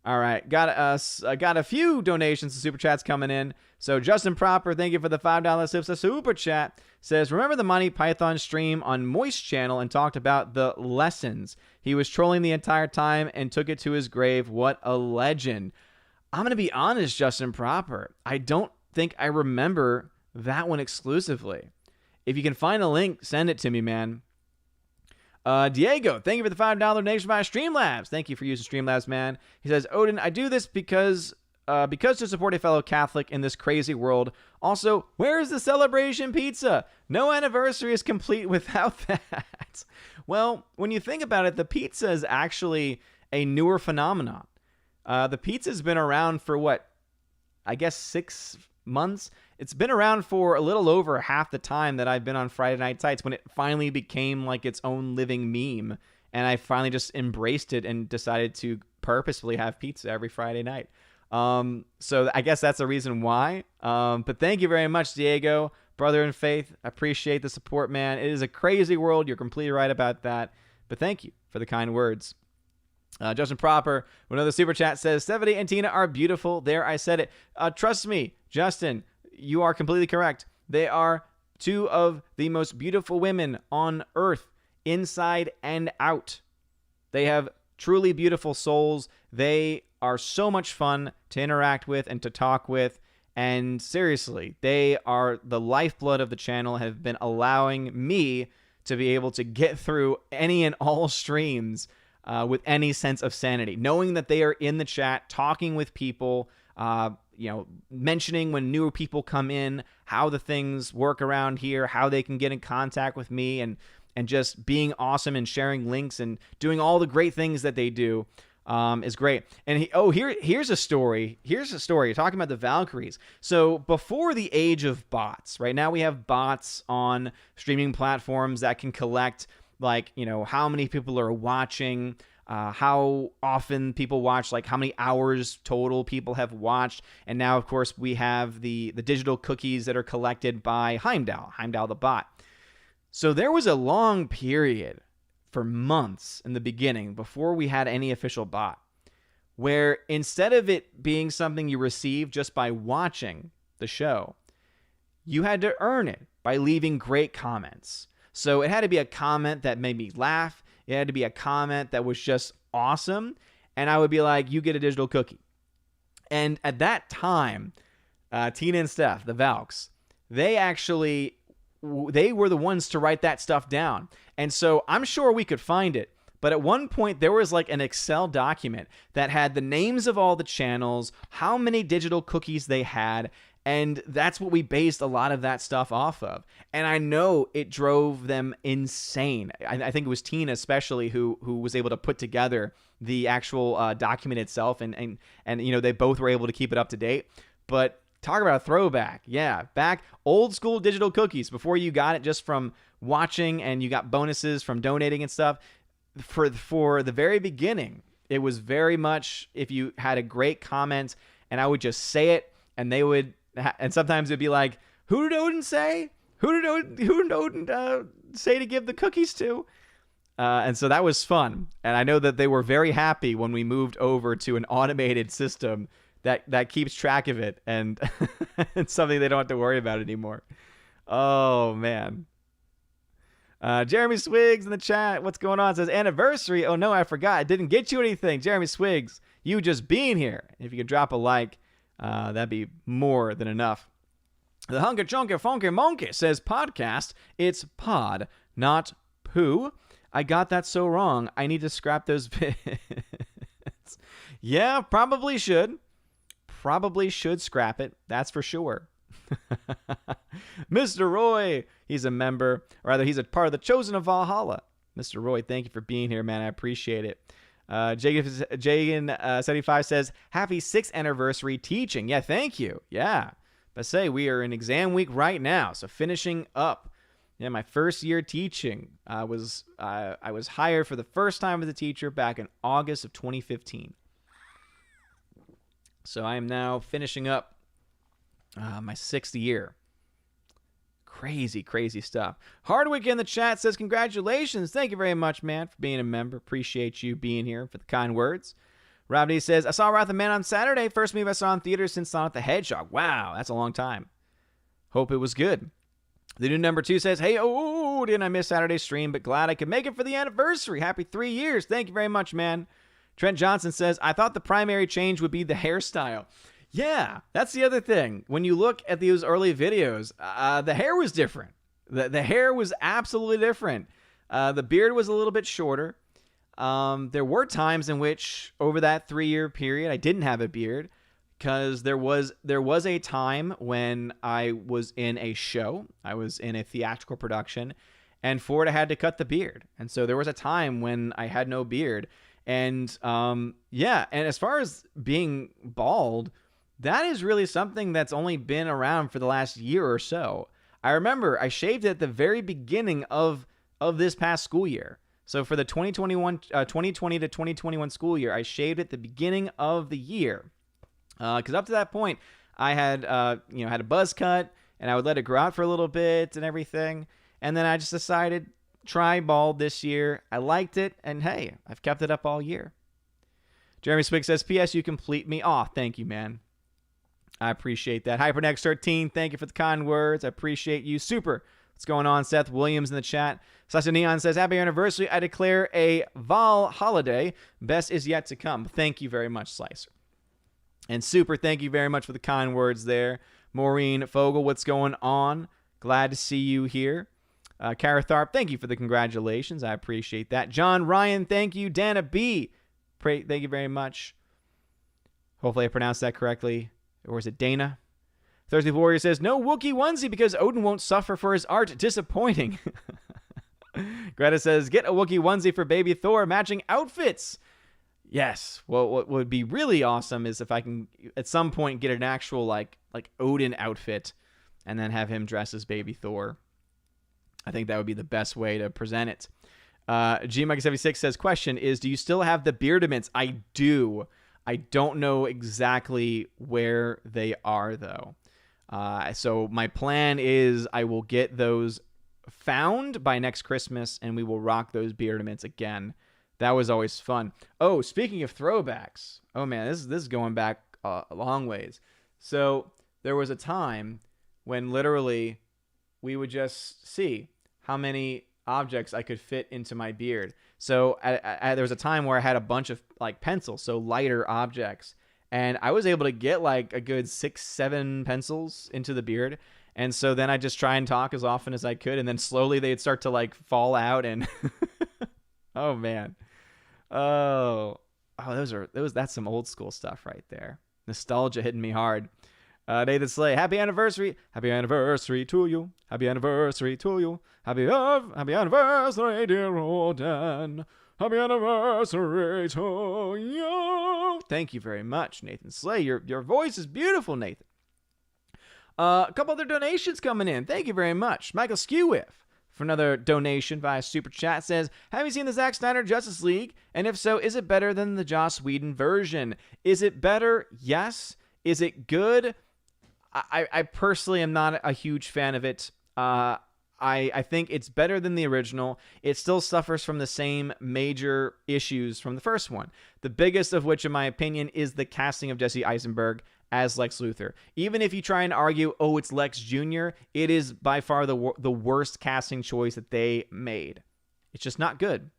[SPEAKER 1] All right, got a few donations and super chats coming in. So Justin Proper, thank you for the $5 super chat. Says, remember the Monty Python stream on Moist Channel and talked about the lessons. He was trolling the entire time and took it to his grave. What a legend. I'm going to be honest, Justin Proper. I don't think I remember that one exclusively. If you can find a link, send it to me, man. Diego, thank you for the $5 donation via Streamlabs. Thank you for using Streamlabs, man. He says, Odin, I do this because to support a fellow Catholic in this crazy world. Also, where is the celebration pizza? No anniversary is complete without that. Well, when you think about it, the pizza is actually a newer phenomenon. The pizza's been around for what? I guess 6 months. It's been around for a little over half the time that I've been on Friday Night Tights, when it finally became like its own living meme. And I finally just embraced it and decided to purposefully have pizza every Friday night. So I guess that's the reason why. But thank you very much, Diego, brother in faith. I appreciate the support, man. It is a crazy world. You're completely right about that. But thank you for the kind words. Justin Proper, another super chat, says, Stephanie and Tina are beautiful. There, I said it. Trust me, Justin, you are completely correct. They are two of the most beautiful women on earth, inside and out. They have truly beautiful souls. They are so much fun to interact with and to talk with. And seriously, they are the lifeblood of the channel, have been allowing me to be able to get through any and all streams with any sense of sanity, knowing that they are in the chat, talking with people, mentioning when newer people come in, how the things work around here, how they can get in contact with me, and just being awesome and sharing links and doing all the great things that they do is great. And here's a story. Here's a story. You're talking about the Valkyries. So before the age of bots, right now we have bots on streaming platforms that can collect, like, how many people are watching, how often people watch, like how many hours total people have watched. And now, of course, we have the digital cookies that are collected by Heimdall the bot. So there was a long period for months in the beginning, before we had any official bot, where instead of it being something you received just by watching the show, you had to earn it by leaving great comments. So it had to be a comment that made me laugh. It had to be a comment that was just awesome. And I would be like, you get a digital cookie. And at that time, Tina and Steph, the Valks, they were the ones to write that stuff down. And so I'm sure we could find it. But at one point, there was like an Excel document that had the names of all the channels, how many digital cookies they had, and that's what we based a lot of that stuff off of. And I know it drove them insane. I think it was Tina especially who was able to put together the actual document itself, and they both were able to keep it up to date. But talk about a throwback. Yeah, back old school digital cookies, before you got it just from watching and you got bonuses from donating and stuff. For the very beginning, it was very much if you had a great comment and I would just say it, and they would, and sometimes it'd be like, who did Odin say? Who did Odin say to give the cookies to? And so that was fun. And I know that they were very happy when we moved over to an automated system that keeps track of it, and it's something they don't have to worry about anymore. Oh, man. Jeremy Swiggs in the chat, what's going on? Says, anniversary. Oh, no, I forgot. I didn't get you anything. Jeremy Swiggs, you just being here. If you could drop a like, that'd be more than enough. The Hunker Chunker Funker Monkey says, podcast. It's pod, not poo. I got that so wrong. I need to scrap those bits. Yeah, probably should. Probably should scrap it. That's for sure. Mr. Roy, he's a member, or rather he's a part of the Chosen of Valhalla. Mr. Roy, thank you for being here, man. I appreciate it. Jagan75 says, happy 6th anniversary teaching. Yeah, thank you. Yeah. But say we are in exam week right now, so finishing up. Yeah, my first year teaching. I was hired for the first time as a teacher back in August of 2015. So I am now finishing up my 6th year. Crazy, crazy stuff. Hardwick in the chat says, congratulations. Thank you very much, man, for being a member. Appreciate you being here for the kind words. Rob D says, I saw Wrath of Man on Saturday. First movie I saw in theaters since Sonic the Hedgehog. Wow, that's a long time. Hope it was good. The new number 2 says, hey, didn't I miss Saturday's stream, but glad I could make it for the anniversary. Happy 3 years. Thank you very much, man. Trent Johnson says, I thought the primary change would be the hairstyle. Yeah, that's the other thing. When you look at those early videos, the hair was different. The hair was absolutely different. The beard was a little bit shorter. There were times in which, over that 3-year period, I didn't have a beard because there was a time when I was in a show. I was in a theatrical production, and for it, I had to cut the beard. And so there was a time when I had no beard. And yeah, and as far as being bald, that is really something that's only been around for the last year or so. I remember I shaved it at the very beginning of this past school year. So for the 2020 to 2021 school year, I shaved at the beginning of the year. Because up to that point, I had had a buzz cut, and I would let it grow out for a little bit and everything. And then I just decided, try bald this year. I liked it, and hey, I've kept it up all year. Jeremy Swig says, P.S. You complete me. Aw, thank you, man. I appreciate that. HyperNext13, thank you for the kind words. I appreciate you. Super. What's going on? Seth Williams in the chat. Sasha Neon says, happy anniversary. I declare a Val holiday. Best is yet to come. Thank you very much, Slicer. And Super, thank you very much for the kind words there. Maureen Fogel, what's going on? Glad to see you here. Kara Tharp, thank you for the congratulations. I appreciate that. John Ryan, thank you. Dana B, thank you very much. Hopefully I pronounced that correctly. Or is it Dana? Thursday Warrior says, no Wookiee onesie because Odin won't suffer for his art. Disappointing. Greta says, get a Wookiee onesie for baby Thor. Matching outfits. Yes. Well, what would be really awesome is if I can, at some point, get an actual, like Odin outfit and then have him dress as baby Thor. I think that would be the best way to present it. GMike76 says, question is, do you still have the Beardaments? I do. I don't know exactly where they are, though. So my plan is I will get those found by next Christmas, and we will rock those Beardaments again. That was always fun. Oh, speaking of throwbacks. Oh, man, this is going back a long ways. So there was a time when literally we would just see how many objects I could fit into my beard. So there was a time where I had a bunch of pencils, so lighter objects, and I was able to get like a good 6-7 pencils into the beard. And so then I just try and talk as often as I could, and then slowly they'd start to fall out, and oh man, that's some old school stuff right there. Nostalgia hitting me hard. Nathan Slay, happy anniversary to you. Happy anniversary to you. Happy anniversary, dear Odin. Happy anniversary to you. Thank you very much, Nathan Slay. Your voice is beautiful, Nathan. A couple other donations coming in. Thank you very much. Michael Skewiff for another donation via Super Chat says, have you seen the Zack Snyder Justice League? And if so, is it better than the Joss Whedon version? Is it better? Yes. Is it good? I personally am not a huge fan of it. I think it's better than the original. It still suffers from the same major issues from the first one. The biggest of which, in my opinion, is the casting of Jesse Eisenberg as Lex Luthor. Even if you try and argue, oh, it's Lex Jr., it is by far the worst casting choice that they made. It's just not good.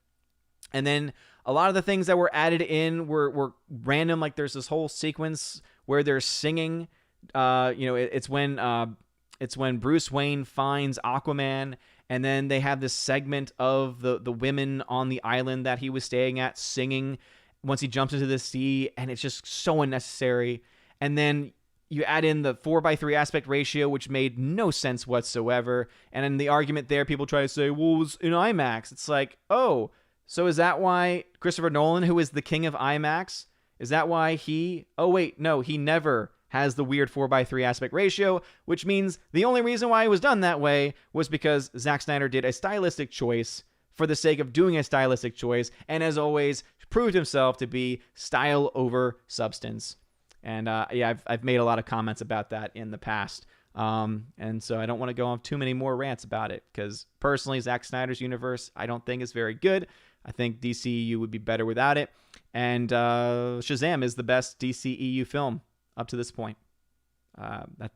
[SPEAKER 1] And then a lot of the things that were added in were random. Like there's this whole sequence where they're singing. It's when Bruce Wayne finds Aquaman, and then they have this segment of the women on the island that he was staying at singing once he jumps into the sea, and it's just so unnecessary. And then you add in the 4:3 aspect ratio, which made no sense whatsoever. And in the argument there, people try to say, well, it was in IMAX. It's like, oh, So is that why Christopher Nolan, who is the king of IMAX, is that why he... Oh, wait, no, he never has the weird 4:3 aspect ratio, which means the only reason why it was done that way was because Zack Snyder did a stylistic choice for the sake of doing a stylistic choice, and as always, proved himself to be style over substance. And yeah, I've made a lot of comments about that in the past. And so I don't want to go on too many more rants about it, because personally, Zack Snyder's universe, I don't think is very good. I think DCEU would be better without it. And Shazam is the best DCEU film up to this point.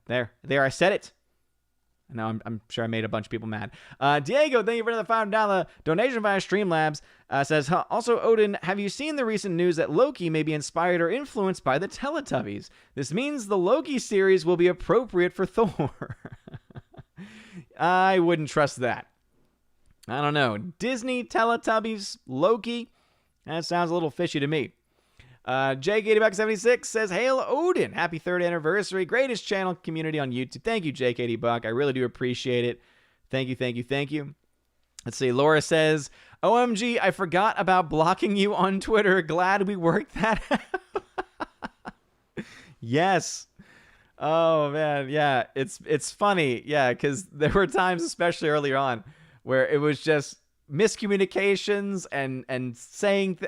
[SPEAKER 1] There, I said it. Now I'm sure I made a bunch of people mad. Diego, thank you for another $5 donation via Streamlabs. Says, also, Odin, have you seen the recent news that Loki may be inspired or influenced by the Teletubbies? This means the Loki series will be appropriate for Thor. I wouldn't trust that. I don't know. Disney, Teletubbies, Loki? That sounds a little fishy to me. Jake80Buck76 says, Hail Odin, happy 3rd anniversary, greatest channel community on YouTube. Thank you, Jake80Buck. I really do appreciate it. Thank you. Let's see. Laura says, OMG, I forgot about blocking you on Twitter. Glad we worked that out. Yes. Oh, man. Yeah, it's funny. Yeah, because there were times, especially earlier on, where it was just miscommunications and saying...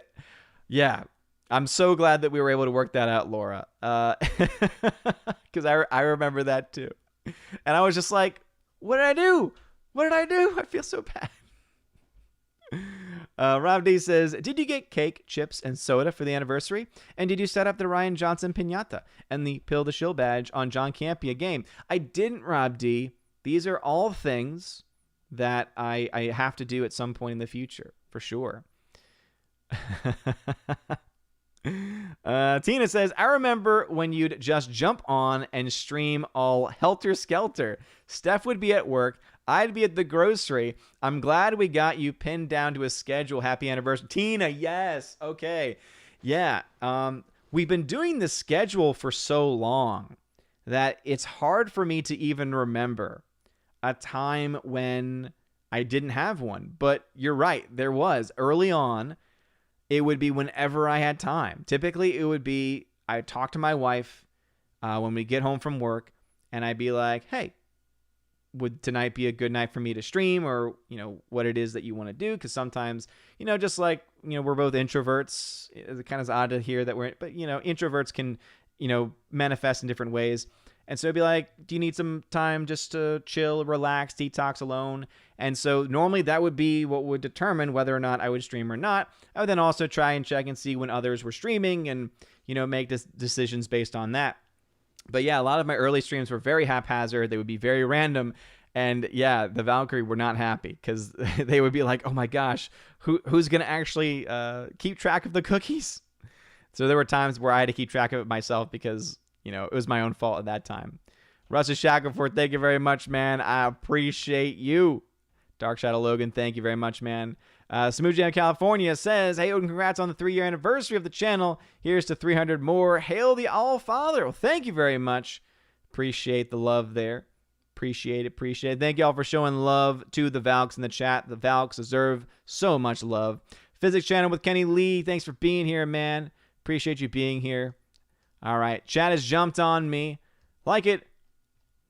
[SPEAKER 1] Yeah. I'm so glad that we were able to work that out, Laura. Because I remember that too. And I was just like, what did I do? I feel so bad. Rob D says, did you get cake, chips, and soda for the anniversary? And did you set up the Ryan Johnson piñata and the Pill the Shill badge on John Campea game? I didn't, Rob D. These are all things that I have to do at some point in the future, for sure. Tina says, I remember when you'd just jump on and stream all helter-skelter. Steph would be at work. I'd be at the grocery. I'm glad we got you pinned down to a schedule. Happy anniversary. Tina, yes. Okay. Yeah. We've been doing this schedule for so long that it's hard for me to even remember a time when I didn't have one. But you're right. There was. Early on, it would be whenever I had time. Typically, it would be I'd talk to my wife when we get home from work, and I'd be like, hey, would tonight be a good night for me to stream, or, what it is that you want to do? Because sometimes, just like, we're both introverts. It's kind of odd to hear that but, introverts can, manifest in different ways. And so it'd be like, do you need some time just to chill, relax, detox alone? And so normally that would be what would determine whether or not I would stream or not. I would then also try and check and see when others were streaming and, make decisions based on that. But yeah, a lot of my early streams were very haphazard. They would be very random. And yeah, the Valkyrie were not happy because they would be like, oh my gosh, who's going to actually keep track of the cookies? So there were times where I had to keep track of it myself because, it was my own fault at that time. Russell Shackelford, thank you very much, man. I appreciate you. Dark Shadow Logan, thank you very much, man. Smooth Jam California says, hey, Odin, congrats on the 3-year anniversary of the channel. Here's to 300 more. Hail the All-Father. Well, thank you very much. Appreciate the love there. Appreciate it. Thank you all for showing love to the Valks in the chat. The Valks deserve so much love. Physics Channel with Kenny Lee, thanks for being here, man. Appreciate you being here. All right, chat has jumped on me. Like it,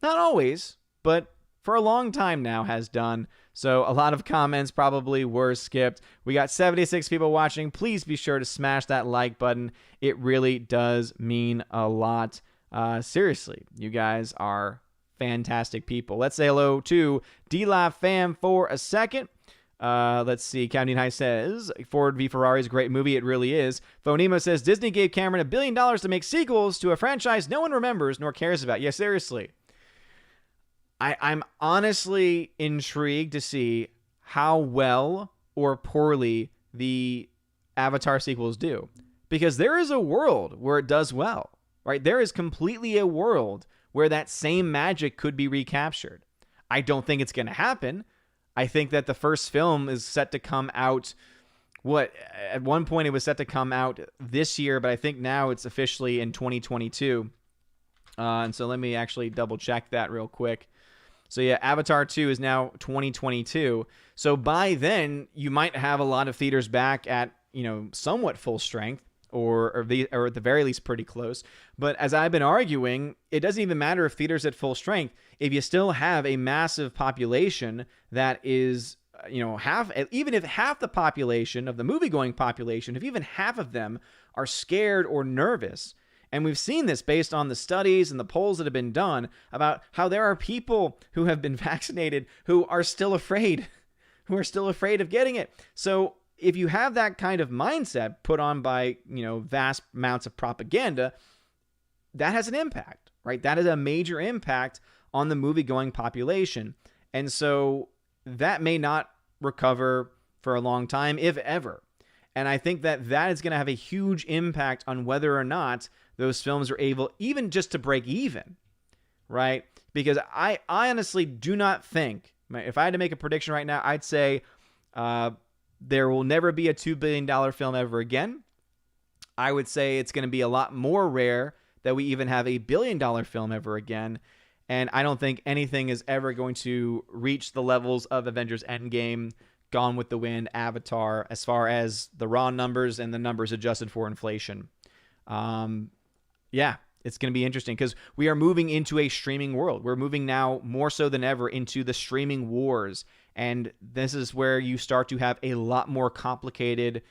[SPEAKER 1] not always, but for a long time now has done. So a lot of comments probably were skipped. We got 76 people watching. Please be sure to smash that like button. It really does mean a lot. Seriously, you guys are fantastic people. Let's say hello to D-Live Fam for a second. Let's see. Captain High says, Ford v Ferrari is a great movie. It really is. Phonemo says, Disney gave Cameron $1 billion to make sequels to a franchise no one remembers nor cares about. Yeah, seriously. I'm honestly intrigued to see how well or poorly the Avatar sequels do. Because there is a world where it does well, right? There is completely a world where that same magic could be recaptured. I don't think it's going to happen. I think that the first film is set to come out, at one point it was set to come out this year, but I think now it's officially in 2022. And so let me actually double check that real quick. So yeah, Avatar 2 is now 2022. So by then, you might have a lot of theaters back at, somewhat full strength, or at the very least pretty close. But as I've been arguing, it doesn't even matter if theaters at full strength. If you still have a massive population that is, even if half the population of the movie-going population, if even half of them are scared or nervous, and we've seen this based on the studies and the polls that have been done about how there are people who have been vaccinated who are still afraid, of getting it. So if you have that kind of mindset put on by, vast amounts of propaganda, that has an impact, right? That is a major impact on the movie-going population. And so that may not recover for a long time, if ever. And I think that is going to have a huge impact on whether or not those films are able even just to break even, right? Because I honestly do not think, if I had to make a prediction right now, I'd say there will never be a $2 billion film ever again. I would say it's going to be a lot more rare that we even have a $1 billion film ever again. And I don't think anything is ever going to reach the levels of Avengers Endgame, Gone with the Wind, Avatar, as far as the raw numbers and the numbers adjusted for inflation. Yeah, it's going to be interesting because we are moving into a streaming world. We're moving now more so than ever into the streaming wars. And this is where you start to have a lot more complicated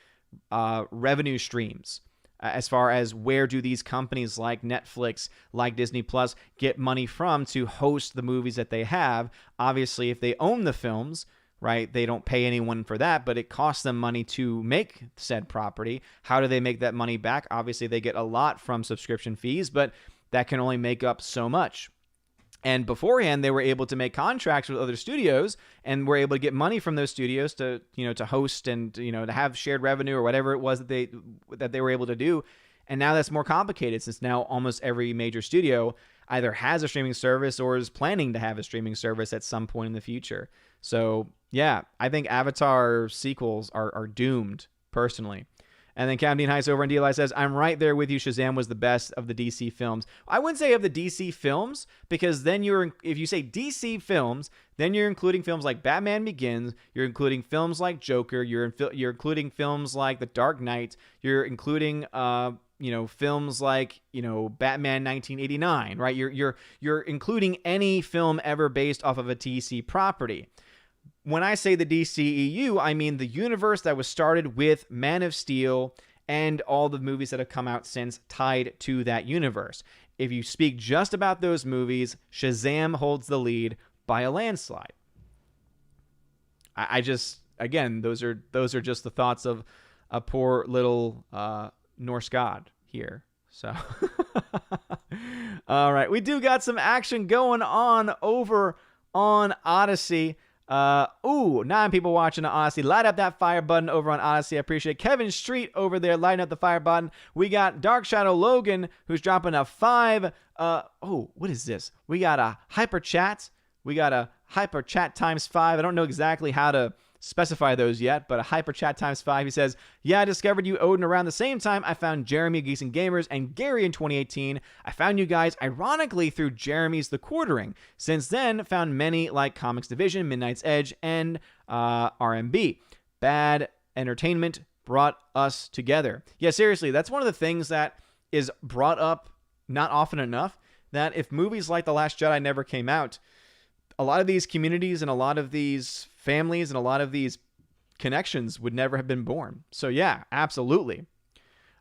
[SPEAKER 1] revenue streams. As far as where do these companies like Netflix, like Disney Plus, get money from to host the movies that they have? Obviously, if they own the films, right, they don't pay anyone for that, but it costs them money to make said property. How do they make that money back? Obviously, they get a lot from subscription fees, but that can only make up so much. And beforehand, they were able to make contracts with other studios and were able to get money from those studios to, to host and, to have shared revenue or whatever it was that they were able to do. And now that's more complicated since now almost every major studio either has a streaming service or is planning to have a streaming service at some point in the future. So, yeah, I think Avatar sequels are doomed, personally. And then Captain Dean Heiss over in DLI says, I'm right there with you. Shazam was the best of the DC films. I wouldn't say of the DC films, because then if you say DC films, then you're including films like Batman Begins, you're including films like Joker, you're including films like The Dark Knight, you're including films like, Batman 1989, right? You're including any film ever based off of a DC property. When I say the DCEU, I mean the universe that was started with Man of Steel and all the movies that have come out since tied to that universe. If you speak just about those movies, Shazam holds the lead by a landslide. I just, again, those are just the thoughts of a poor little Norse god here. So, all right, we do got some action going on over on Odyssey. 9 people watching on Odyssey. Light up that fire button over on Odyssey. I appreciate it. Kevin Street over there lighting up the fire button. We got Dark Shadow Logan who's dropping a 5. What is this? We got a hyper chat. We got a hyper chat times 5. I don't know exactly how to specify those yet, but a hyper chat times 5. He says, yeah, I discovered you, Odin, around the same time I found Jeremy, Geeks and Gamers, and Gary in 2018. I found you guys ironically through Jeremy's The Quartering. Since then, found many like Comics Division, Midnight's Edge, and RMB. Bad entertainment brought us together. Yeah, seriously, that's one of the things that is brought up not often enough, that if movies like The Last Jedi never came out, a lot of these communities and a lot of these families and a lot of these connections would never have been born. So yeah, absolutely.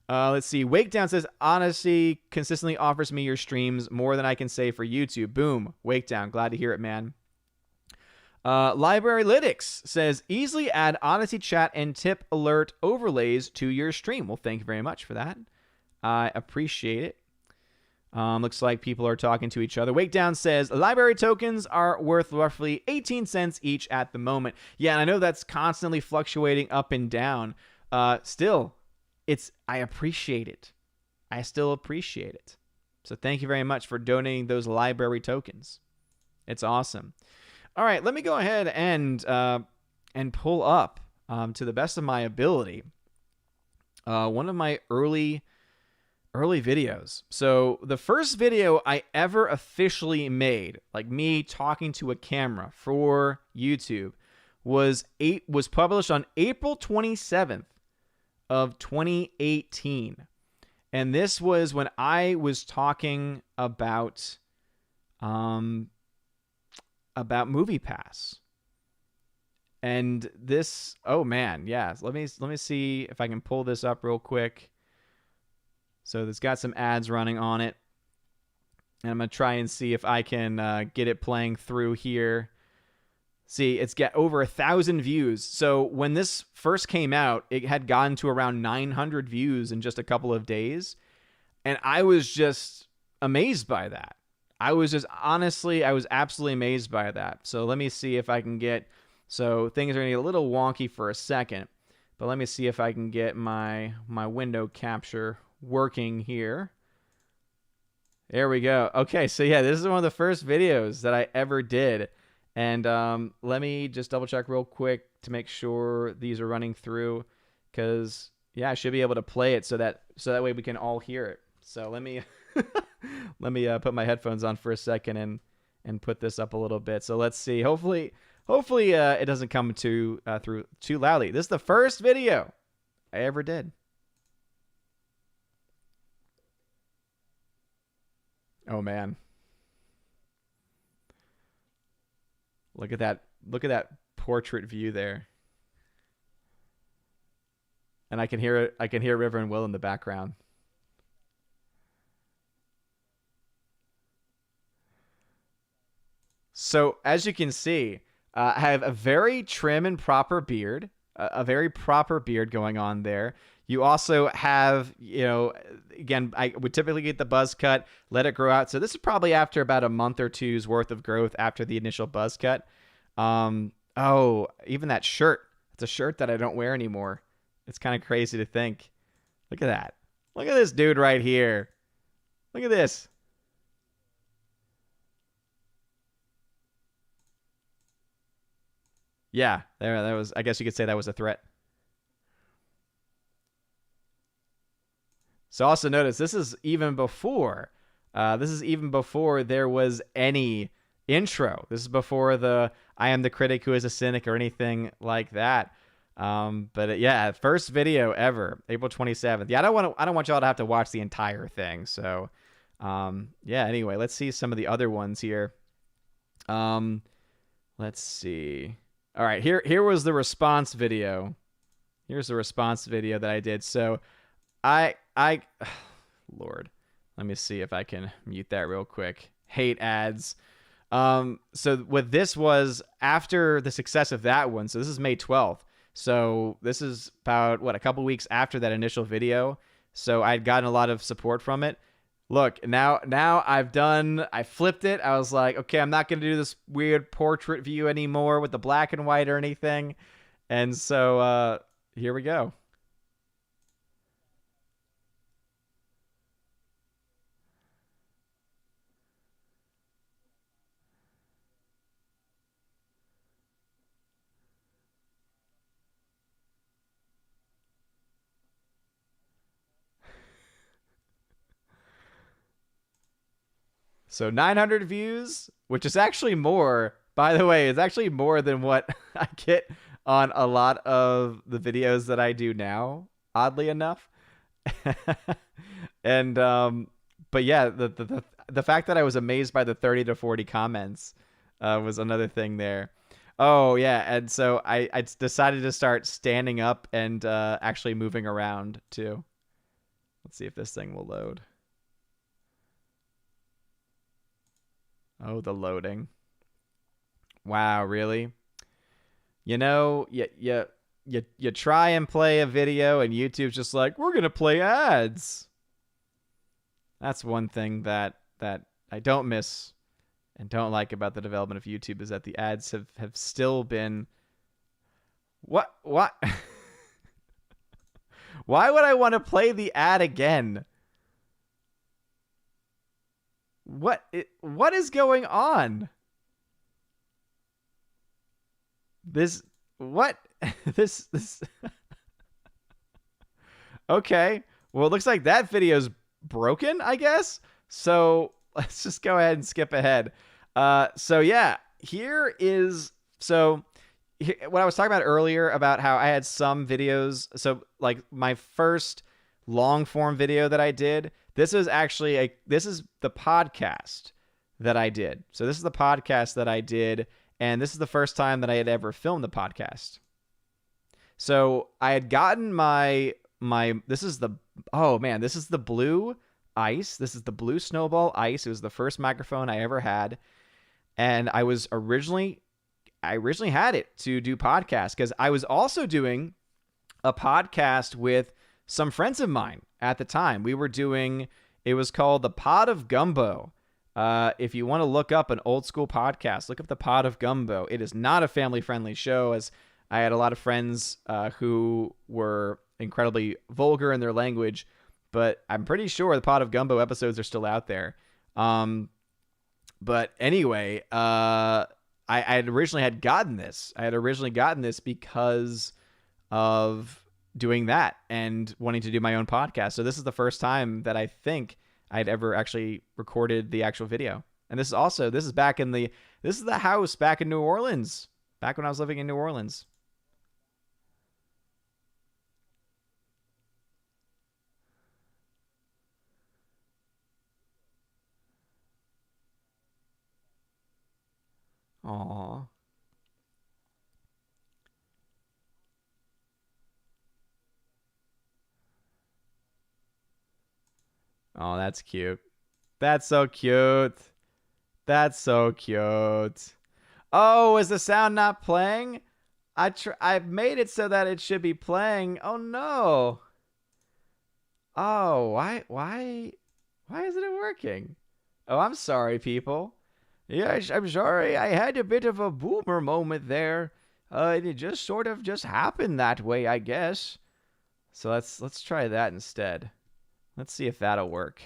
[SPEAKER 1] Let's see. Wakedown says, Odyssey consistently offers me your streams more than I can say for YouTube. Boom. Wakedown. Glad to hear it, man. Library Lytics says, easily add Odyssey chat and tip alert overlays to your stream. Well, thank you very much for that. I appreciate it. Looks like people are talking to each other. Wakedown says, library tokens are worth roughly 18 cents each at the moment. Yeah, and I know that's constantly fluctuating up and down. Still, I appreciate it. I still appreciate it. So thank you very much for donating those library tokens. It's awesome. All right, let me go ahead and pull up, to the best of my ability, one of my early Early videos. So the first video I ever officially made, like me talking to a camera for YouTube, was published on April 27th of 2018. And this was when I was talking about MoviePass. And this, oh man, yeah. Let me see if I can pull this up real quick. So it's got some ads running on it. And I'm going to try and see if I can get it playing through here. See, it's got over 1,000 views. So when this first came out, it had gotten to around 900 views in just a couple of days. And I was just amazed by that. I was absolutely amazed by that. So let me see if I can get, so things are going to get a little wonky for a second. But let me see if I can get my window capture working here. There we go. Okay, so yeah, this is one of the first videos that I ever did. And let me just double check real quick to make sure these are running through, because yeah, I should be able to play it so that way we can all hear it. So let me put my headphones on for a second and put this up a little bit. So let's see. Hopefully it doesn't come through too loudly. This is the first video I ever did. Oh man. Look at that portrait view there. And I can hear River and Will in the background. So as you can see, I have a very trim and proper beard, a very proper beard going on there. You also have, again, I would typically get the buzz cut, let it grow out. So this is probably after about a month or two's worth of growth after the initial buzz cut. Oh, even that shirt. It's a shirt that I don't wear anymore. It's kind of crazy to think. Look at that. Look at this dude right here. Look at this. Yeah, that was, I guess you could say that was a threat. So also notice this is even before there was any intro. This is before the I am the critic who is a cynic or anything like that. But yeah, first video ever, April 27th. Yeah, I don't want y'all to have to watch the entire thing. So yeah, anyway, let's see some of the other ones here. Let's see. All right, here was the response video. Here's the response video that I did. So Lord, let me see if I can mute that real quick. Hate ads. So what this was after the success of that one. So this is May 12th. So this is about a couple weeks after that initial video. So I'd gotten a lot of support from it. Look, now I flipped it. I was like, okay, I'm not going to do this weird portrait view anymore with the black and white or anything. And so here we go. So 900 views, which is actually more, by the way, is actually more than what I get on a lot of the videos that I do now, oddly enough. And but yeah, the fact that I was amazed by the 30 to 40 comments was another thing there. Oh yeah, and so I decided to start standing up and actually moving around too. Let's see if this thing will load. Oh, the loading. Wow, really? You try and play a video and YouTube's just like, we're going to play ads. That's one thing that I don't miss and don't like about the development of YouTube, is that the ads have still been... What? Why would I want to play the ad again? What is going on? This Okay. Well, it looks like that video's broken, I guess. So let's just go ahead and skip ahead. So yeah, here is what I was talking about earlier about how I had some videos. So like my first long form video that I did, this is the podcast that I did. So this is the podcast that I did, and this is the first time that I had ever filmed the podcast. So I had gotten this is the blue ice. This is the blue snowball ice. It was the first microphone I ever had. And I originally had it to do podcasts because I was also doing a podcast with some friends of mine at the time. It was called The Pot of Gumbo. If you want to look up an old school podcast, look up The Pot of Gumbo. It is not a family friendly show, as I had a lot of friends who were incredibly vulgar in their language, but I'm pretty sure the Pot of Gumbo episodes are still out there. But anyway, I had originally had gotten this. I had originally gotten this because of doing that and wanting to do my own podcast. So this is the first time that I think I'd ever actually recorded the actual video. And this is the house back in New Orleans, back when I was living in New Orleans. Aww. Oh, that's cute. That's so cute. That's so cute. Oh, is the sound not playing? I've made it so that it should be playing. Oh no. Oh, why isn't it working? Oh, I'm sorry, people. Yeah, I'm sorry. I had a bit of a boomer moment there. It just sort of just happened that way, I guess. So let's try that instead. Let's see if that'll work.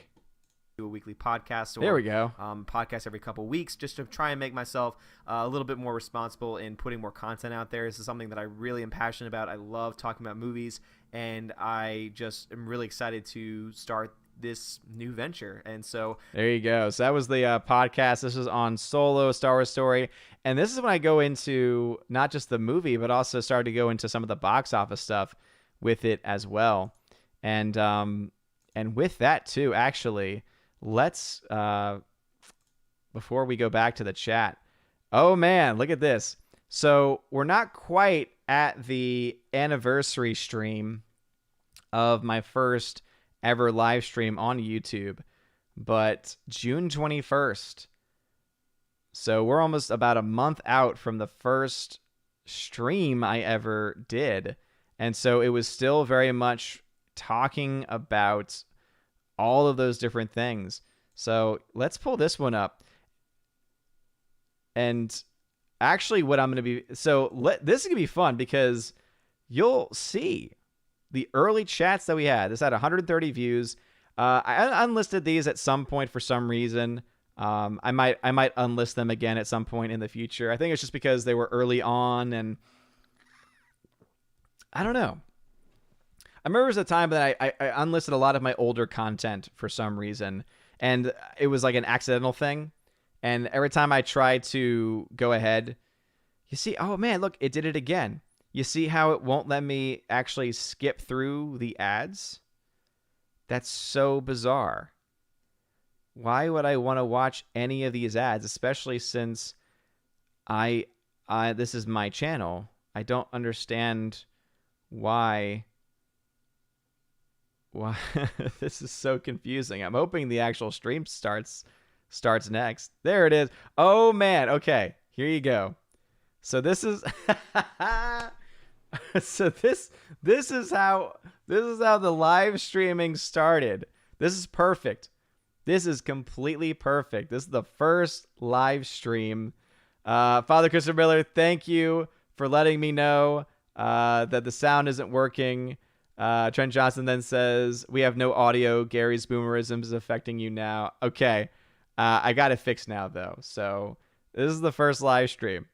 [SPEAKER 2] Do a weekly podcast, or
[SPEAKER 1] there we go.
[SPEAKER 2] Podcast every couple weeks, just to try and make myself a little bit more responsible in putting more content out there. This is something that I really am passionate about. I love talking about movies, and I just am really excited to start this new venture. And so
[SPEAKER 1] there you go. So that was the podcast. This is on Solo, Star Wars Story, and this is when I go into not just the movie, but also start to go into some of the box office stuff with it as well. And with that too, actually, let's before we go back to the chat. Oh man, look at this. So we're not quite at the anniversary stream of my first ever live stream on YouTube, but June 21st. So we're almost about a month out from the first stream I ever did. And so it was still very much talking about all of those different things. So let's pull this one up. And actually what I'm going to be... So this is going to be fun because you'll see the early chats that we had. This had 130 views. I unlisted these at some point for some reason. I might unlist them again at some point in the future. I think it's just because they were early on, and I don't know. I remember there was a time that I unlisted a lot of my older content for some reason, and it was like an accidental thing. And every time I tried to go ahead, you see, oh man, look, it did it again. You see how it won't let me actually skip through the ads? That's so bizarre. Why would I want to watch any of these ads, especially since this is my channel? I don't understand why this is so confusing. I'm hoping the actual stream starts next. There it is. Oh man, okay. Here you go. So this is so this is how the live streaming started. This is perfect. This is completely perfect. This is the first live stream. Father Christopher Miller, thank you for letting me know that the sound isn't working. Trent Johnson then says, we have no audio. Gary's boomerism is affecting you now. Okay. I got it fixed now, though. So this is the first live stream.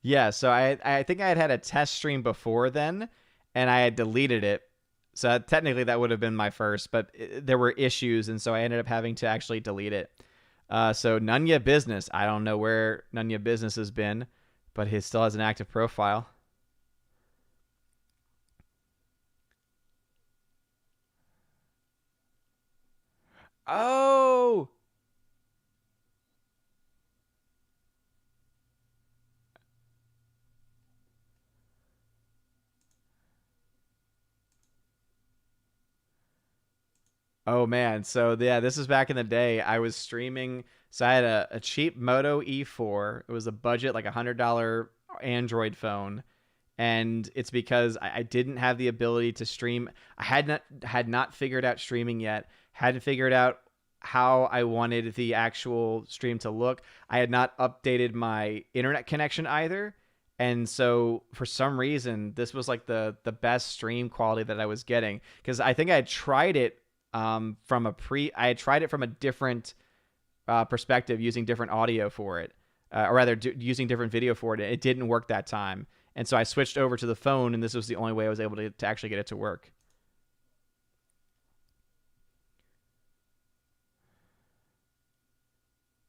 [SPEAKER 1] Yeah, so I think I had a test stream before then, and I had deleted it. So technically that would have been my first, but there were issues, and so I ended up having to actually delete it. So Nunya Business, I don't know where Nunya Business has been, but he still has an active profile. Oh, oh man. So yeah, this is back in the day. I was streaming. So I had a cheap Moto E4. It was a budget, like $100 Android phone, and it's because I didn't have the ability to stream. I had not figured out streaming yet. Hadn't figured out how I wanted the actual stream to look. I had not updated my internet connection either. And so for some reason, this was like the best stream quality that I was getting, because I think I had tried it from I had tried it from a different perspective, using different audio for it, or rather using different video for it. It didn't work that time. And so I switched over to the phone, and this was the only way I was able to actually get it to work.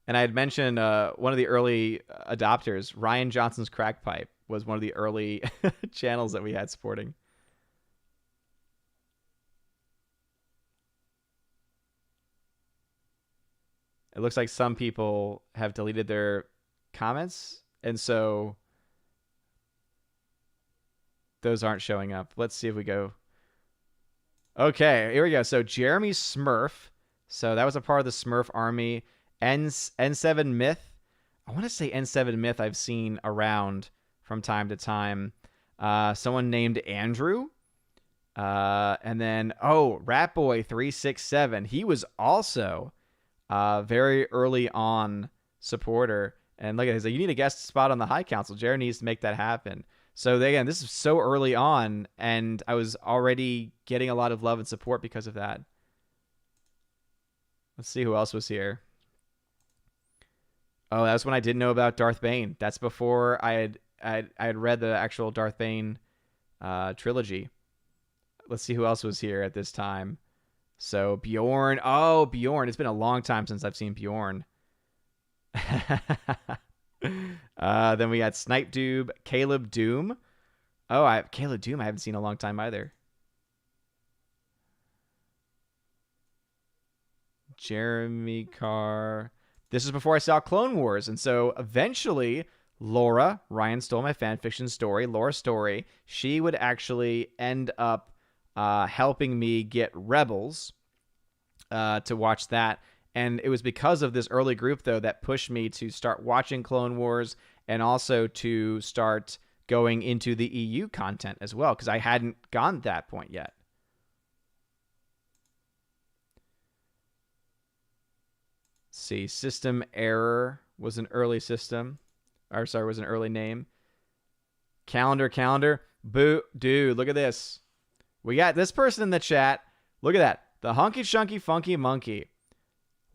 [SPEAKER 1] And I had mentioned one of the early adopters, Ryan Johnson's Crack Pipe, was one of the early channels that we had supporting. It looks like some people have deleted their comments, and so those aren't showing up. Let's see if we go. Okay, here we go. So Jeremy Smurf. So that was a part of the Smurf army. N7 Myth. I want to say N7 Myth I've seen around from time to time. Someone named Andrew. And then, Ratboy367. He was also very early on supporter. And look at it, like, you need a guest spot on the High Council. Jared needs to make that happen. So again, this is so early on, and I was already getting a lot of love and support because of that. Let's see who else was here. Oh, that's when I didn't know about Darth Bane. That's before I had read the actual Darth Bane trilogy. Let's see who else was here at this time. So Bjorn. Oh, Bjorn. It's been a long time since I've seen Bjorn. Then we got Snipe Doob, Caleb Doom. Caleb Doom I haven't seen in a long time either. Jeremy Carr. This is before I saw Clone Wars, and so eventually Laura, Ryan stole my fanfiction story, Laura Story, she would actually end up helping me get Rebels to watch that. And it was because of this early group, though, that pushed me to start watching Clone Wars, and also to start going into the EU content as well, because I hadn't gone to that point yet. Let's see, System Error was an early system. Or sorry, was an early name. Calendar. Boo, dude, look at this. We got this person in the chat. Look at that. The Hunky Chunky Funky Monkey.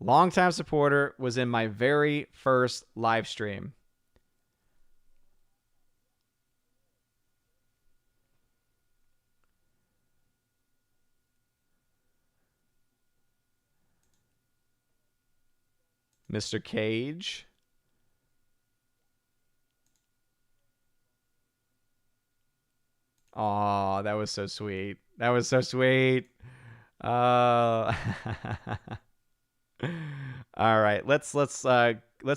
[SPEAKER 1] Longtime supporter, was in my very first live stream. Mr. Cage. Oh, that was so sweet. That was so sweet. Uh All right, let's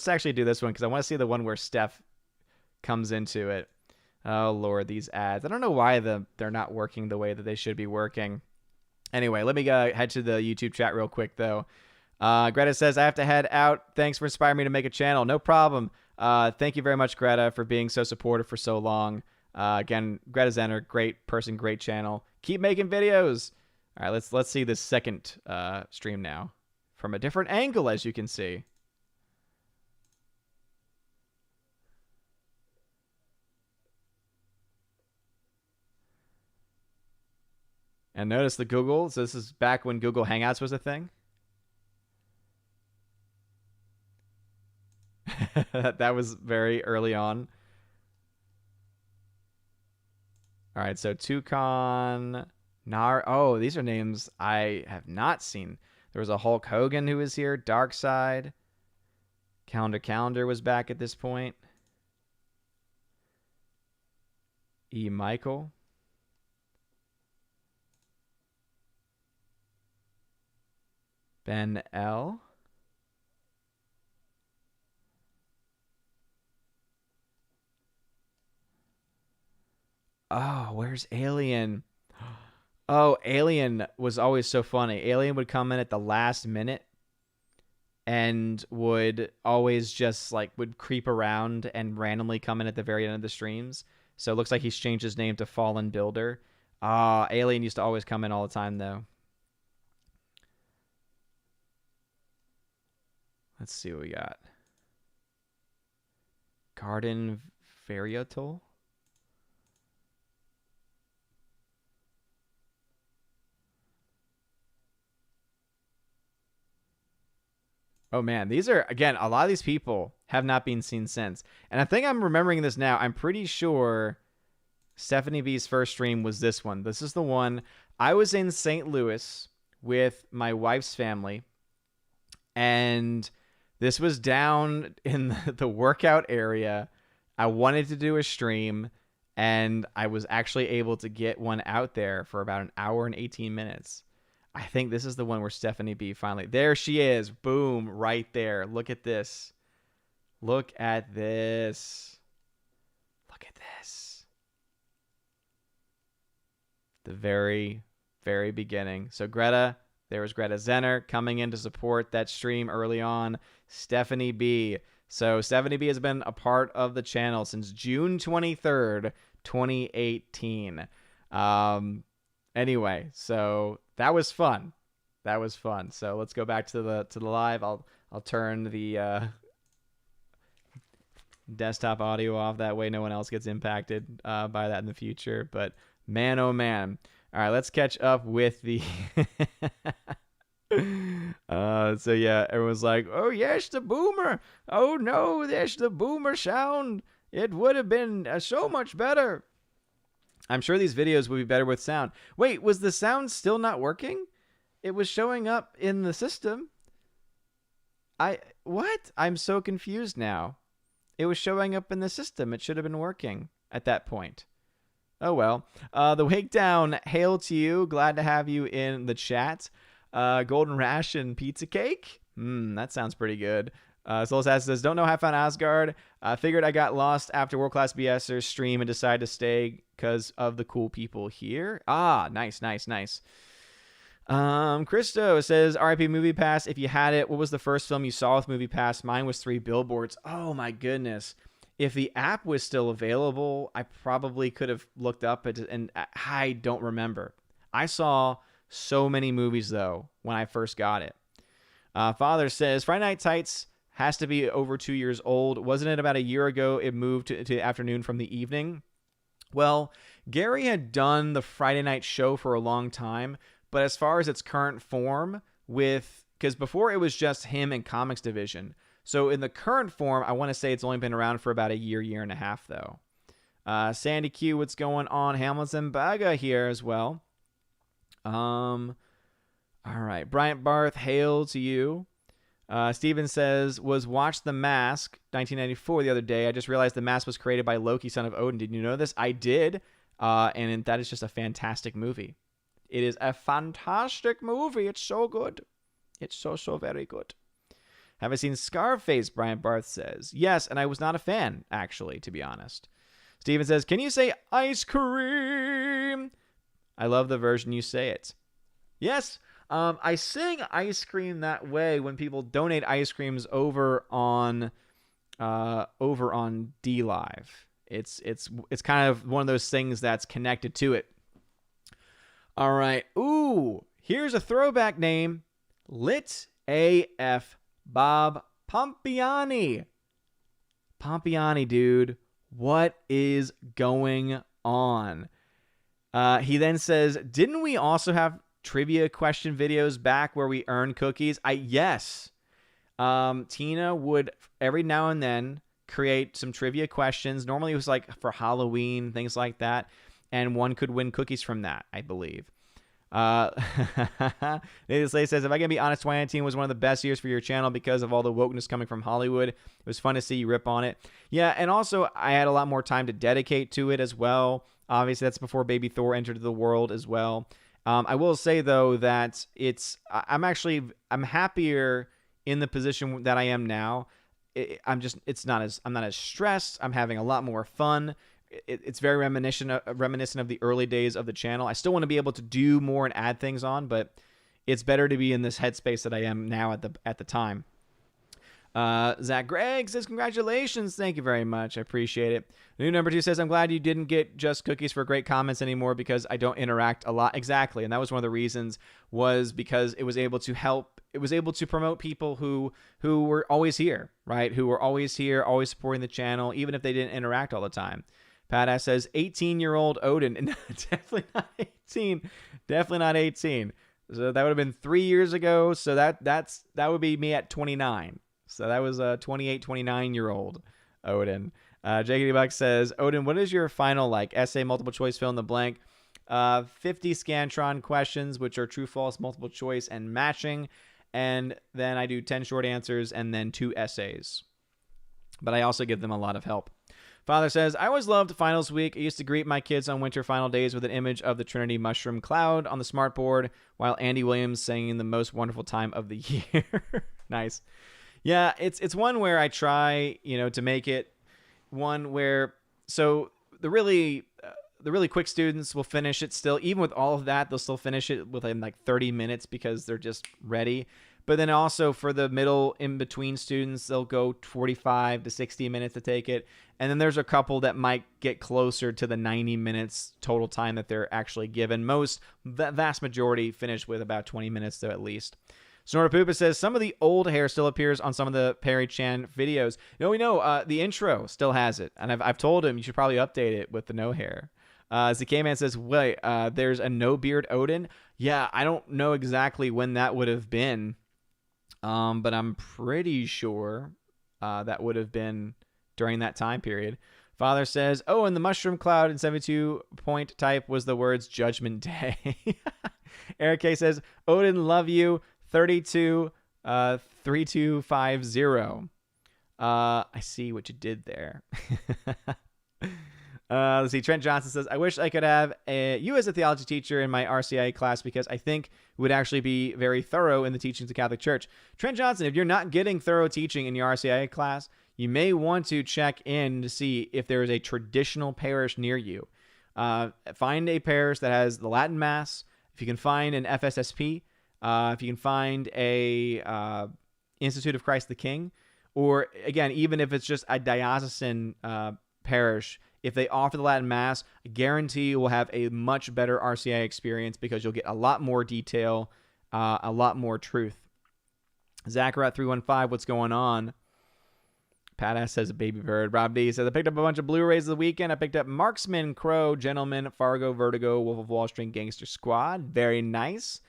[SPEAKER 1] actually do this one, because I want to see the one where Steph comes into it. Oh Lord, these ads! I don't know why they're not working the way that they should be working. Anyway, let me head to the YouTube chat real quick though. Greta says, I have to head out. Thanks for inspiring me to make a channel. No problem. Thank you very much, Greta, for being so supportive for so long. Again, Greta Zenner, great person, great channel. Keep making videos. All right, let's see this second stream now from a different angle, as you can see. And notice the Google. So this is back when Google Hangouts was a thing. That was very early on. All right, so Tucon, Nar. Oh, these are names I have not seen. There was a Hulk Hogan who was here. Darkseid. Calendar was back at this point. E. Michael. Ben L. Oh, where's Alien? Oh, Alien was always so funny. Alien would come in at the last minute and would always just like would creep around and randomly come in at the very end of the streams. So it looks like he's changed his name to Fallen Builder. Alien used to always come in all the time though. Let's see what we got. Garden Variotol. Oh man, these are, again, a lot of these people have not been seen since. And I think I'm remembering this now. I'm pretty sure Stephanie B's first stream was this one. This is the one. I was in St. Louis with my wife's family, and this was down in the workout area. I wanted to do a stream, and I was actually able to get one out there for about an hour and 18 minutes. I think this is the one where Stephanie B finally... There she is. Boom. Right there. Look at this. Look at this. Look at this. The very, very beginning. So Greta, there was Greta Zenner coming in to support that stream early on. Stephanie B. So Stephanie B has been a part of the channel since June 23rd, 2018. Anyway, so that was fun. That was fun. So let's go back to the live. I'll turn the desktop audio off. That way no one else gets impacted by that in the future. But man, oh man. All right, let's catch up with the... So yeah, everyone's like, oh yes, the boomer. Oh no, there's the boomer sound. It would have been so much better. I'm sure these videos would be better with sound. Wait, was the sound still not working? It was showing up in the system. What? I'm so confused now. It was showing up in the system. It should have been working at that point. Oh well. The Wake Down, hail to you. Glad to have you in the chat. Golden Ration Pizza Cake. That sounds pretty good. Soul Assassin says, don't know how I found Asgard. Figured I got lost after World Class BSers stream and decided to stay because of the cool people here. Nice. Christo says, RIP Movie Pass. If you had it, what was the first film you saw with Movie Pass? Mine was 3 Billboards. Oh my goodness. If the app was still available, I probably could have looked up it, and I don't remember. I saw so many movies though when I first got it. Father says, Friday Night Tights has to be over 2 years old. Wasn't it about a year ago it moved to the afternoon from the evening? Well, Gary had done the Friday night show for a long time, but as far as its current form, because before it was just him and Comics Division. So in the current form, I want to say it's only been around for about a year and a half though. Sandy Q, what's going on? Hamilton Baga here as well. All right, Bryant Barth, hail to you. Steven says, was Watch the Mask 1994 the other day. I just realized the mask was created by Loki, son of Odin. Did you know this? I did. And that is just a fantastic movie. It is a fantastic movie. It's so good. It's so very good. Have I seen Scarface? Bryant Barth says. Yes, and I was not a fan, actually, to be honest. Steven says, can you say ice cream? I love the version you say it. Yes. I sing ice cream that way when people donate ice creams over on DLive. It's kind of one of those things that's connected to it. All right. Ooh, here's a throwback name. Lit AF Bob Pompiani. Pompiani, dude. What is going on? He then says, didn't we also have trivia question videos back where we earn cookies? Yes. Tina would every now and then create some trivia questions. Normally it was like for Halloween, things like that. and one could win cookies from that, I believe. Nathan Slay says, if I can be honest, 2019 was one of the best years for your channel because of all the wokeness coming from Hollywood. It was fun to see you rip on it. Yeah, and also I had a lot more time to dedicate to it as well. Obviously, that's before Baby Thor entered the world as well. I will say, though, that I'm happier in the position that I am now. I'm not as stressed. I'm having a lot more fun. It's very reminiscent of the early days of the channel. I still want to be able to do more and add things on, but it's better to be in this headspace that I am now at the time. Zach Gregg says, congratulations. Thank you very much. I appreciate it. New number 2 says, I'm glad you didn't get just cookies for great comments anymore because I don't interact a lot. Exactly. And that was one of the reasons, was because it was able to help. It was able to promote people who were always here, right? Who were always here, always supporting the channel, even if they didn't interact all the time. Pat says 18-year-old Odin. Definitely not 18. Definitely not 18. So that would have been 3 years ago. So that would be me at 29. So that was a 28, 29-year-old Odin. Jakey Buck says, Odin, what is your final essay, multiple choice, fill in the blank? 50 Scantron questions, which are true, false, multiple choice, and matching. And then I do 10 short answers and then 2 essays. But I also give them a lot of help. Father says, I always loved finals week. I used to greet my kids on winter final days with an image of the Trinity mushroom cloud on the smartboard while Andy Williams sang the most wonderful time of the year. Nice. Yeah, it's one where I try, to make it one where, so the really quick students will finish it still. Even with all of that, they'll still finish it within 30 minutes because they're just ready. But then also for the middle in-between students, they'll go 45 to 60 minutes to take it. And then there's a couple that might get closer to the 90 minutes total time that they're actually given. The vast majority finish with about 20 minutes though, at least. Snorta Poopa says, some of the old hair still appears on some of the Perry Chan videos. We know the intro still has it. And I've told him you should probably update it with the no hair. ZK-Man says, wait, there's a no beard Odin? Yeah, I don't know exactly when that would have been. But I'm pretty sure that would have been during that time period. Father says, and the mushroom cloud in 72-point type was the words Judgment Day. Eric K says, Odin, love you, 32, 3250. I see what you did there. Let's see. Trent Johnson says, I wish I could have you as a theology teacher in my RCIA class because I think it would actually be very thorough in the teachings of the Catholic Church. Trent Johnson, if you're not getting thorough teaching in your RCIA class, you may want to check in to see if there is a traditional parish near you. Find a parish that has the Latin Mass. If you can find an FSSP, if you can find a Institute of Christ the King, or again, even if it's just a diocesan parish, if they offer the Latin Mass, I guarantee you will have a much better RCIA experience because you'll get a lot more detail, a lot more truth. Zachariah 315, what's going on? Pat S says a baby bird. Rob D says, I picked up a bunch of Blu-rays the weekend. I picked up Marksman, Crow, Gentleman, Fargo, Vertigo, Wolf of Wall Street, Gangster Squad. Very nice.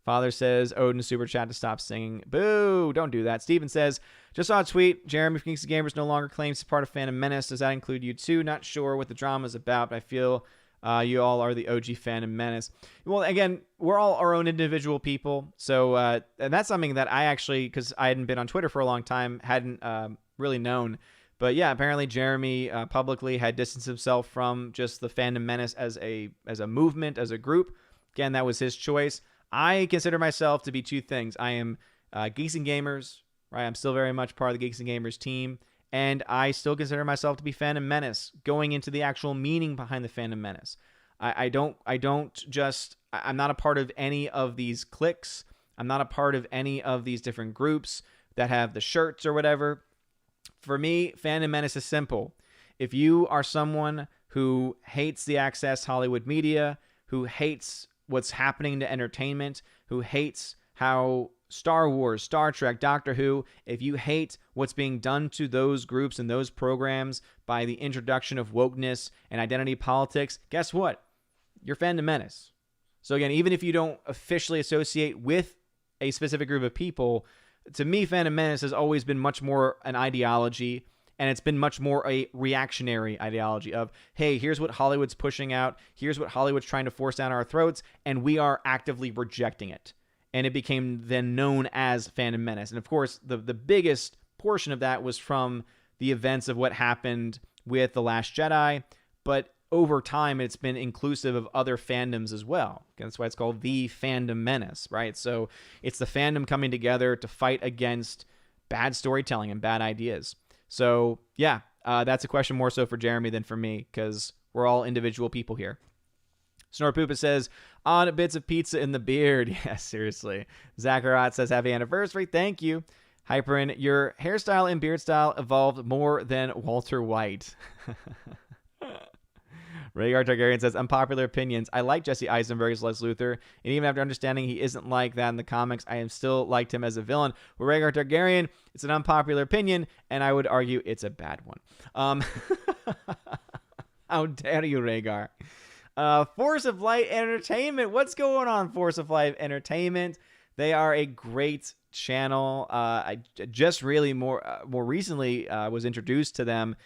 [SPEAKER 1] Father says, Odin super chat to stop singing. Boo! Don't do that. Steven says, just saw a tweet. Jeremy from Geeks and Gamers no longer claims he's part of Phantom Menace. Does that include you too? Not sure what the drama is about, but I feel you all are the OG Phantom Menace. Well, again, we're all our own individual people. So, and that's something that I actually, because I hadn't been on Twitter for a long time, hadn't really known. But yeah, apparently Jeremy publicly had distanced himself from just the Phantom Menace as a movement, as a group. Again, that was his choice. I consider myself to be two things. I am Geeks and Gamers, right? I'm still very much part of the Geeks and Gamers team. And I still consider myself to be Phantom Menace, going into the actual meaning behind the Phantom Menace. I'm not a part of any of these cliques. I'm not a part of any of these different groups that have the shirts or whatever. For me, Phantom Menace is simple. If you are someone who hates the Access Hollywood media, who hates what's happening to entertainment, who hates how Star Wars, Star Trek, Doctor Who, if you hate what's being done to those groups and those programs by the introduction of wokeness and identity politics, guess what? You're Phantom Menace. So again, even if you don't officially associate with a specific group of people, to me, Phantom Menace has always been much more an ideology And it's been much more a reactionary ideology of, hey, here's what Hollywood's pushing out. Here's what Hollywood's trying to force down our throats. And we are actively rejecting it. And it became then known as Fandom Menace. And of course, the biggest portion of that was from the events of what happened with The Last Jedi. But over time, it's been inclusive of other fandoms as well. That's why it's called the Fandom Menace, right? So it's the fandom coming together to fight against bad storytelling and bad ideas. So yeah, that's a question more so for Jeremy than for me, because we're all individual people here. Snorpoopa says, odd bits of pizza in the beard. Yeah, seriously. Zacharot says, happy anniversary. Thank you. Hyperin, your hairstyle and beard style evolved more than Walter White. Rhaegar Targaryen says, unpopular opinions. I like Jesse Eisenberg's Lex Luthor, and even after understanding he isn't like that in the comics, I am still liked him as a villain. With Rhaegar Targaryen, it's an unpopular opinion, and I would argue it's a bad one. How dare you, Rhaegar? Force of Light Entertainment. What's going on, Force of Light Entertainment? They are a great channel. I just really more recently was introduced to them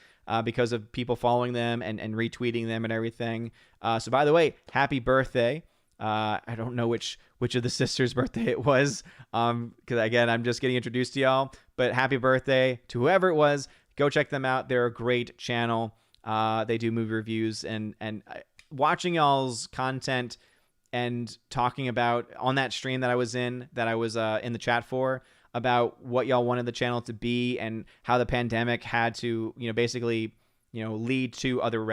[SPEAKER 1] because of people following them and retweeting them and everything. So by the way, happy birthday. I don't know which of the sisters' birthday it was, because again, I'm just getting introduced to y'all. But happy birthday to whoever it was. Go check them out. They're a great channel. They do movie reviews, and watching y'all's content and talking about on that stream that I was in the chat for, about what y'all wanted the channel to be and how the pandemic had to, basically, lead to other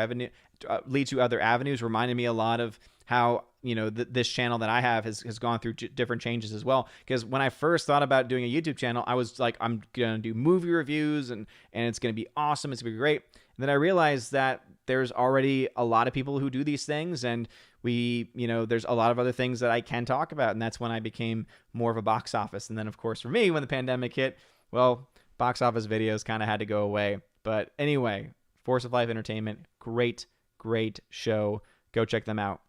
[SPEAKER 1] avenues, reminded me a lot of how, this channel that I have has gone through different changes as well. Because when I first thought about doing a YouTube channel, I was like, I'm going to do movie reviews and it's going to be awesome. It's going to be great. And then I realized that there's already a lot of people who do these things, and there's a lot of other things that I can talk about. And that's when I became more of a box office. And then, of course, for me, when the pandemic hit, well, box office videos kind of had to go away. But anyway, Force of Life Entertainment, great show. Go check them out.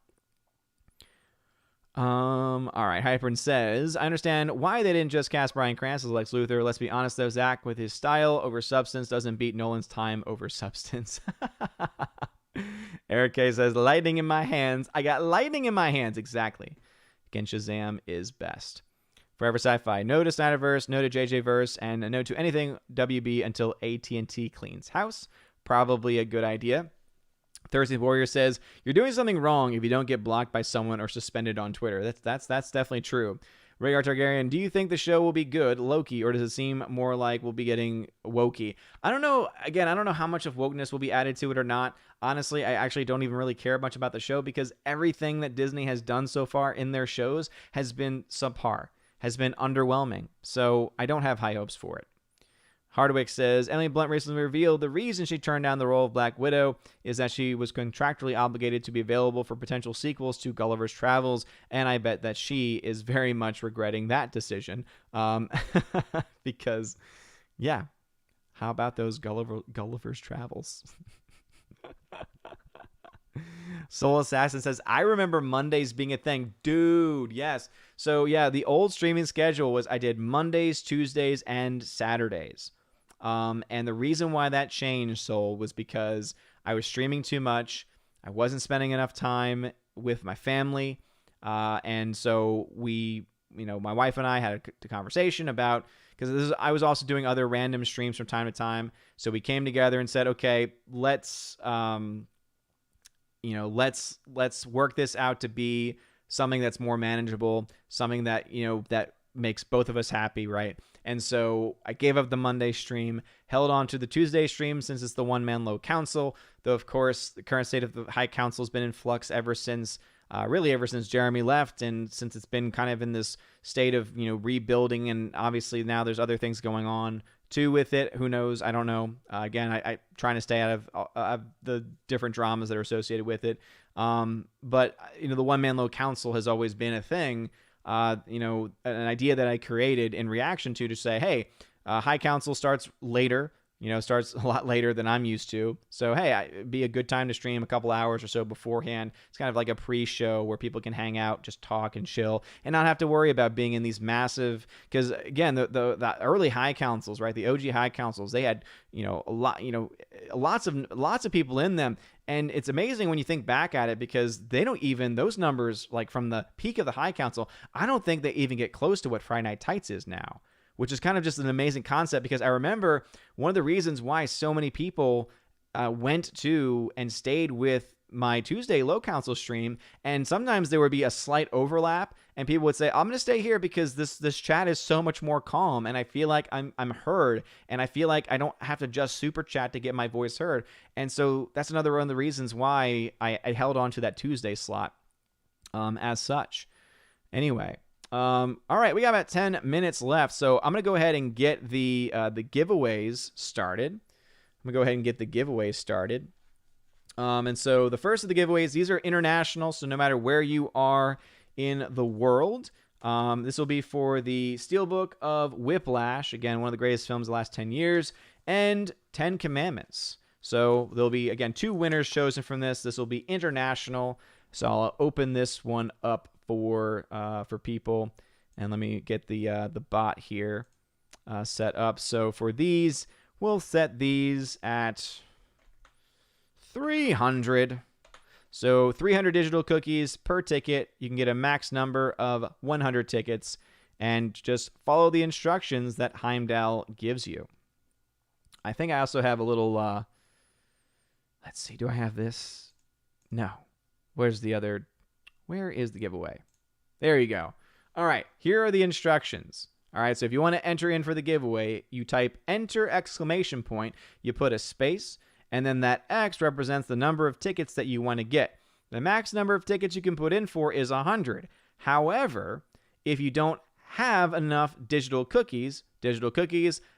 [SPEAKER 1] All right. Hypern says, I understand why they didn't just cast Bryan Cranston as Lex Luthor. Let's be honest, though, Zach, with his style over substance doesn't beat Nolan's time over substance. Eric K says, lightning in my hands. I got lightning in my hands. Exactly. Again, Shazam is best. Forever Sci-Fi. No to Snyderverse, no to JJ-verse, and no to anything WB until AT&T cleans house. Probably a good idea. Thursday Warrior says, you're doing something wrong if you don't get blocked by someone or suspended on Twitter. That's definitely true. Rhaegar Targaryen, do you think the show will be good, Loki, or does it seem more like we'll be getting wokey? I don't know. Again, I don't know how much of wokeness will be added to it or not. Honestly, I actually don't even really care much about the show, because everything that Disney has done so far in their shows has been subpar, has been underwhelming. So I don't have high hopes for it. Hardwick says, Emily Blunt recently revealed the reason she turned down the role of Black Widow is that she was contractually obligated to be available for potential sequels to Gulliver's Travels, and I bet that she is very much regretting that decision. Because, yeah, how about those Gulliver's Travels? Soul Assassin says, I remember Mondays being a thing. Dude, yes. So, yeah, the old streaming schedule was I did Mondays, Tuesdays, and Saturdays. And the reason why that changed, Soul, was because I was streaming too much. I wasn't spending enough time with my family. And so we, my wife and I had a conversation about, because I was also doing other random streams from time to time. So we came together and said, okay, let's work this out to be something that's more manageable, something that, that makes both of us happy, right? And so I gave up the Monday stream, held on to the Tuesday stream since it's the one-man low council, though, of course, the current state of the high council has been in flux ever since Jeremy left, and since it's been kind of in this state of, rebuilding, and obviously now there's other things going on too with it. Who knows? I don't know. Again, I trying to stay out of the different dramas that are associated with it. But, the one-man low council has always been a thing. An idea that I created in reaction to say, hey, High Council starts later Starts a lot later than I'm used to. So, hey, it'd be a good time to stream a couple hours or so beforehand. It's kind of like a pre-show where people can hang out, just talk and chill, and not have to worry about being in these massive, because again, the early high councils, right? The OG high councils, they had, lots of people in them. And it's amazing when you think back at it, because they don't even, those numbers, like from the peak of the high council, I don't think they even get close to what Friday Night Tights is now, which is kind of just an amazing concept. Because I remember one of the reasons why so many people went to and stayed with my Tuesday low council stream, and sometimes there would be a slight overlap, and people would say, I'm going to stay here because this chat is so much more calm, and I feel like I'm heard, and I feel like I don't have to just super chat to get my voice heard. And so that's another one of the reasons why I held on to that Tuesday slot as such. Anyway, all right, we got about 10 minutes left, so I'm going to go ahead and get the giveaways started. And so the first of the giveaways, these are international, so no matter where you are in the world, this will be for the Steelbook of Whiplash, again, one of the greatest films of the last 10 years, and 10 Commandments. So there'll be, again, 2 winners chosen from this. This will be international, so I'll open this one up for people, and let me get the bot here set up. So for these, we'll set these at 300. So 300 digital cookies per ticket. You can get a max number of 100 tickets, and just follow the instructions that Heimdall gives you. I think I also have a little, let's see, do I have this? No. Where is the giveaway? There you go. All right, here are the instructions. All right, so if you want to enter in for the giveaway, you type enter ! You put a space, and then that X represents the number of tickets that you want to get. The max number of tickets you can put in for is 100. However, if you don't have enough digital cookies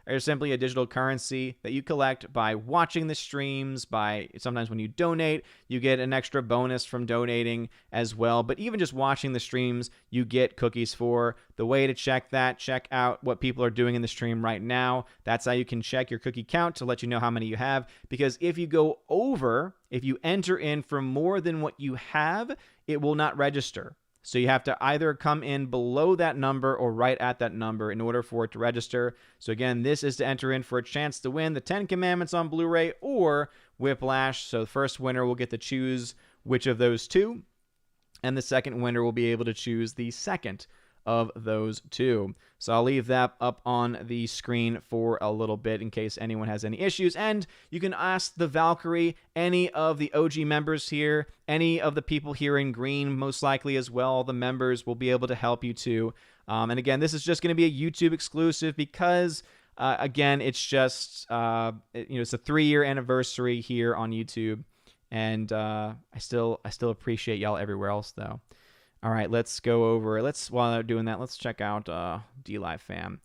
[SPEAKER 1] are simply a digital currency that you collect by watching the streams, by sometimes when you donate, you get an extra bonus from donating as well. But even just watching the streams, you get cookies for. The way to check that, check out what people are doing in the stream right now. That's how you can check your cookie count to let you know how many you have. Because if you go over, if you enter in for more than what you have, it will not register. So you have to either come in below that number or right at that number in order for it to register. So again, this is to enter in for a chance to win the 10 Commandments on Blu-ray or Whiplash. So the first winner will get to choose which of those two, and the second winner will be able to choose the second of those two. So I'll leave that up on the screen for a little bit in case anyone has any issues. And you can ask the Valkyrie, any of the OG members here, any of the people here in green, most likely as well. The members will be able to help you too. And again, this is just going to be a YouTube exclusive because, again, it's just, it's a 3-year anniversary here on YouTube. And I still appreciate y'all everywhere else, though. All right, let's go over. While I'm doing that, let's check out DLive fam.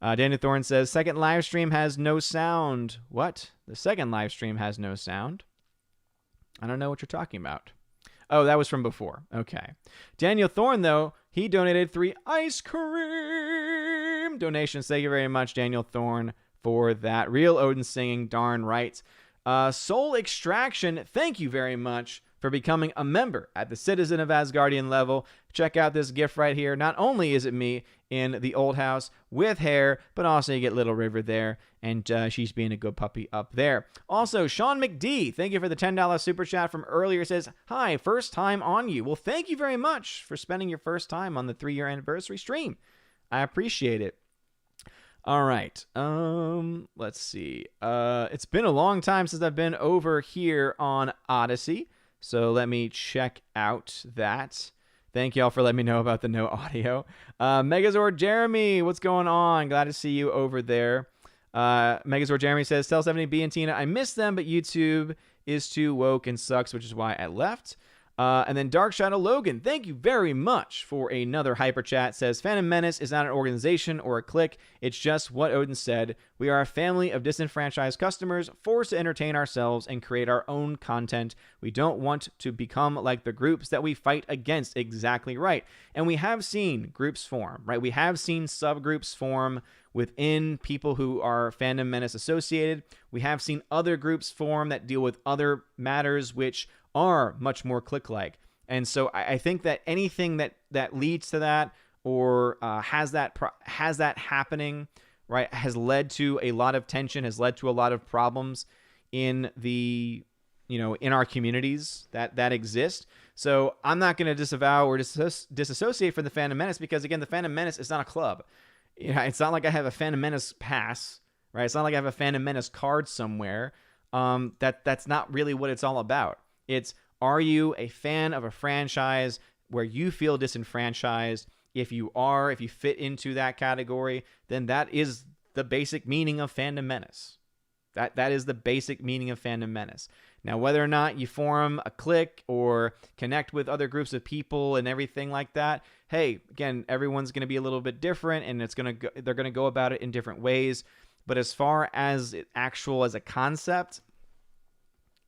[SPEAKER 1] Daniel Thorne says, second live stream has no sound. What? The second live stream has no sound? I don't know what you're talking about. Oh, that was from before. Okay. Daniel Thorne, though, he donated 3 ice cream donations. Thank you very much, Daniel Thorne, for that. Real Odin singing, darn right. Soul Extraction, thank you very much for becoming a member at the Citizen of Asgardian level. Check out this gift right here. Not only is it me in the old house with hair, but also you get Little River there, and she's being a good puppy up there. Also, Sean McD, thank you for the $10 super chat from earlier. Says, hi, first time on you. Well, thank you very much for spending your first time on the 3-year anniversary stream. I appreciate it. All right, let's see. It's been a long time since I've been over here on Odyssey. So let me check out that. Thank y'all for letting me know about the no audio. Megazord Jeremy, what's going on? Glad to see you over there. Megazord Jeremy says, tell 70B and Tina, I miss them, but YouTube is too woke and sucks, which is why I left. And then Dark Shadow Logan, thank you very much for another hyper chat. Says, Phantom Menace is not an organization or a clique. It's just what Odin said. We are a family of disenfranchised customers forced to entertain ourselves and create our own content. We don't want to become like the groups that we fight against. Exactly right. And we have seen groups form, right? We have seen subgroups form within people who are Fandom Menace associated. We have seen other groups form that deal with other matters which are much more clique-like. And so I think that anything that leads to that or has that happening, right, has led to a lot of tension, has led to a lot of problems in the, in our communities that exist. So I'm not going to disavow or disassociate from the Fandom Menace because, again, the Fandom Menace is not a club. It's not like I have a Phantom Menace pass, right? It's not like I have a Phantom Menace card somewhere. That's not really what it's all about. It's, are you a fan of a franchise where you feel disenfranchised? If you fit into that category, then that is the basic meaning of Fandom Menace. That is the basic meaning of Fandom Menace. Now, whether or not you form a clique or connect with other groups of people and everything like that, hey, again, everyone's going to be a little bit different, and they're going to go about it in different ways. But as far as as a concept,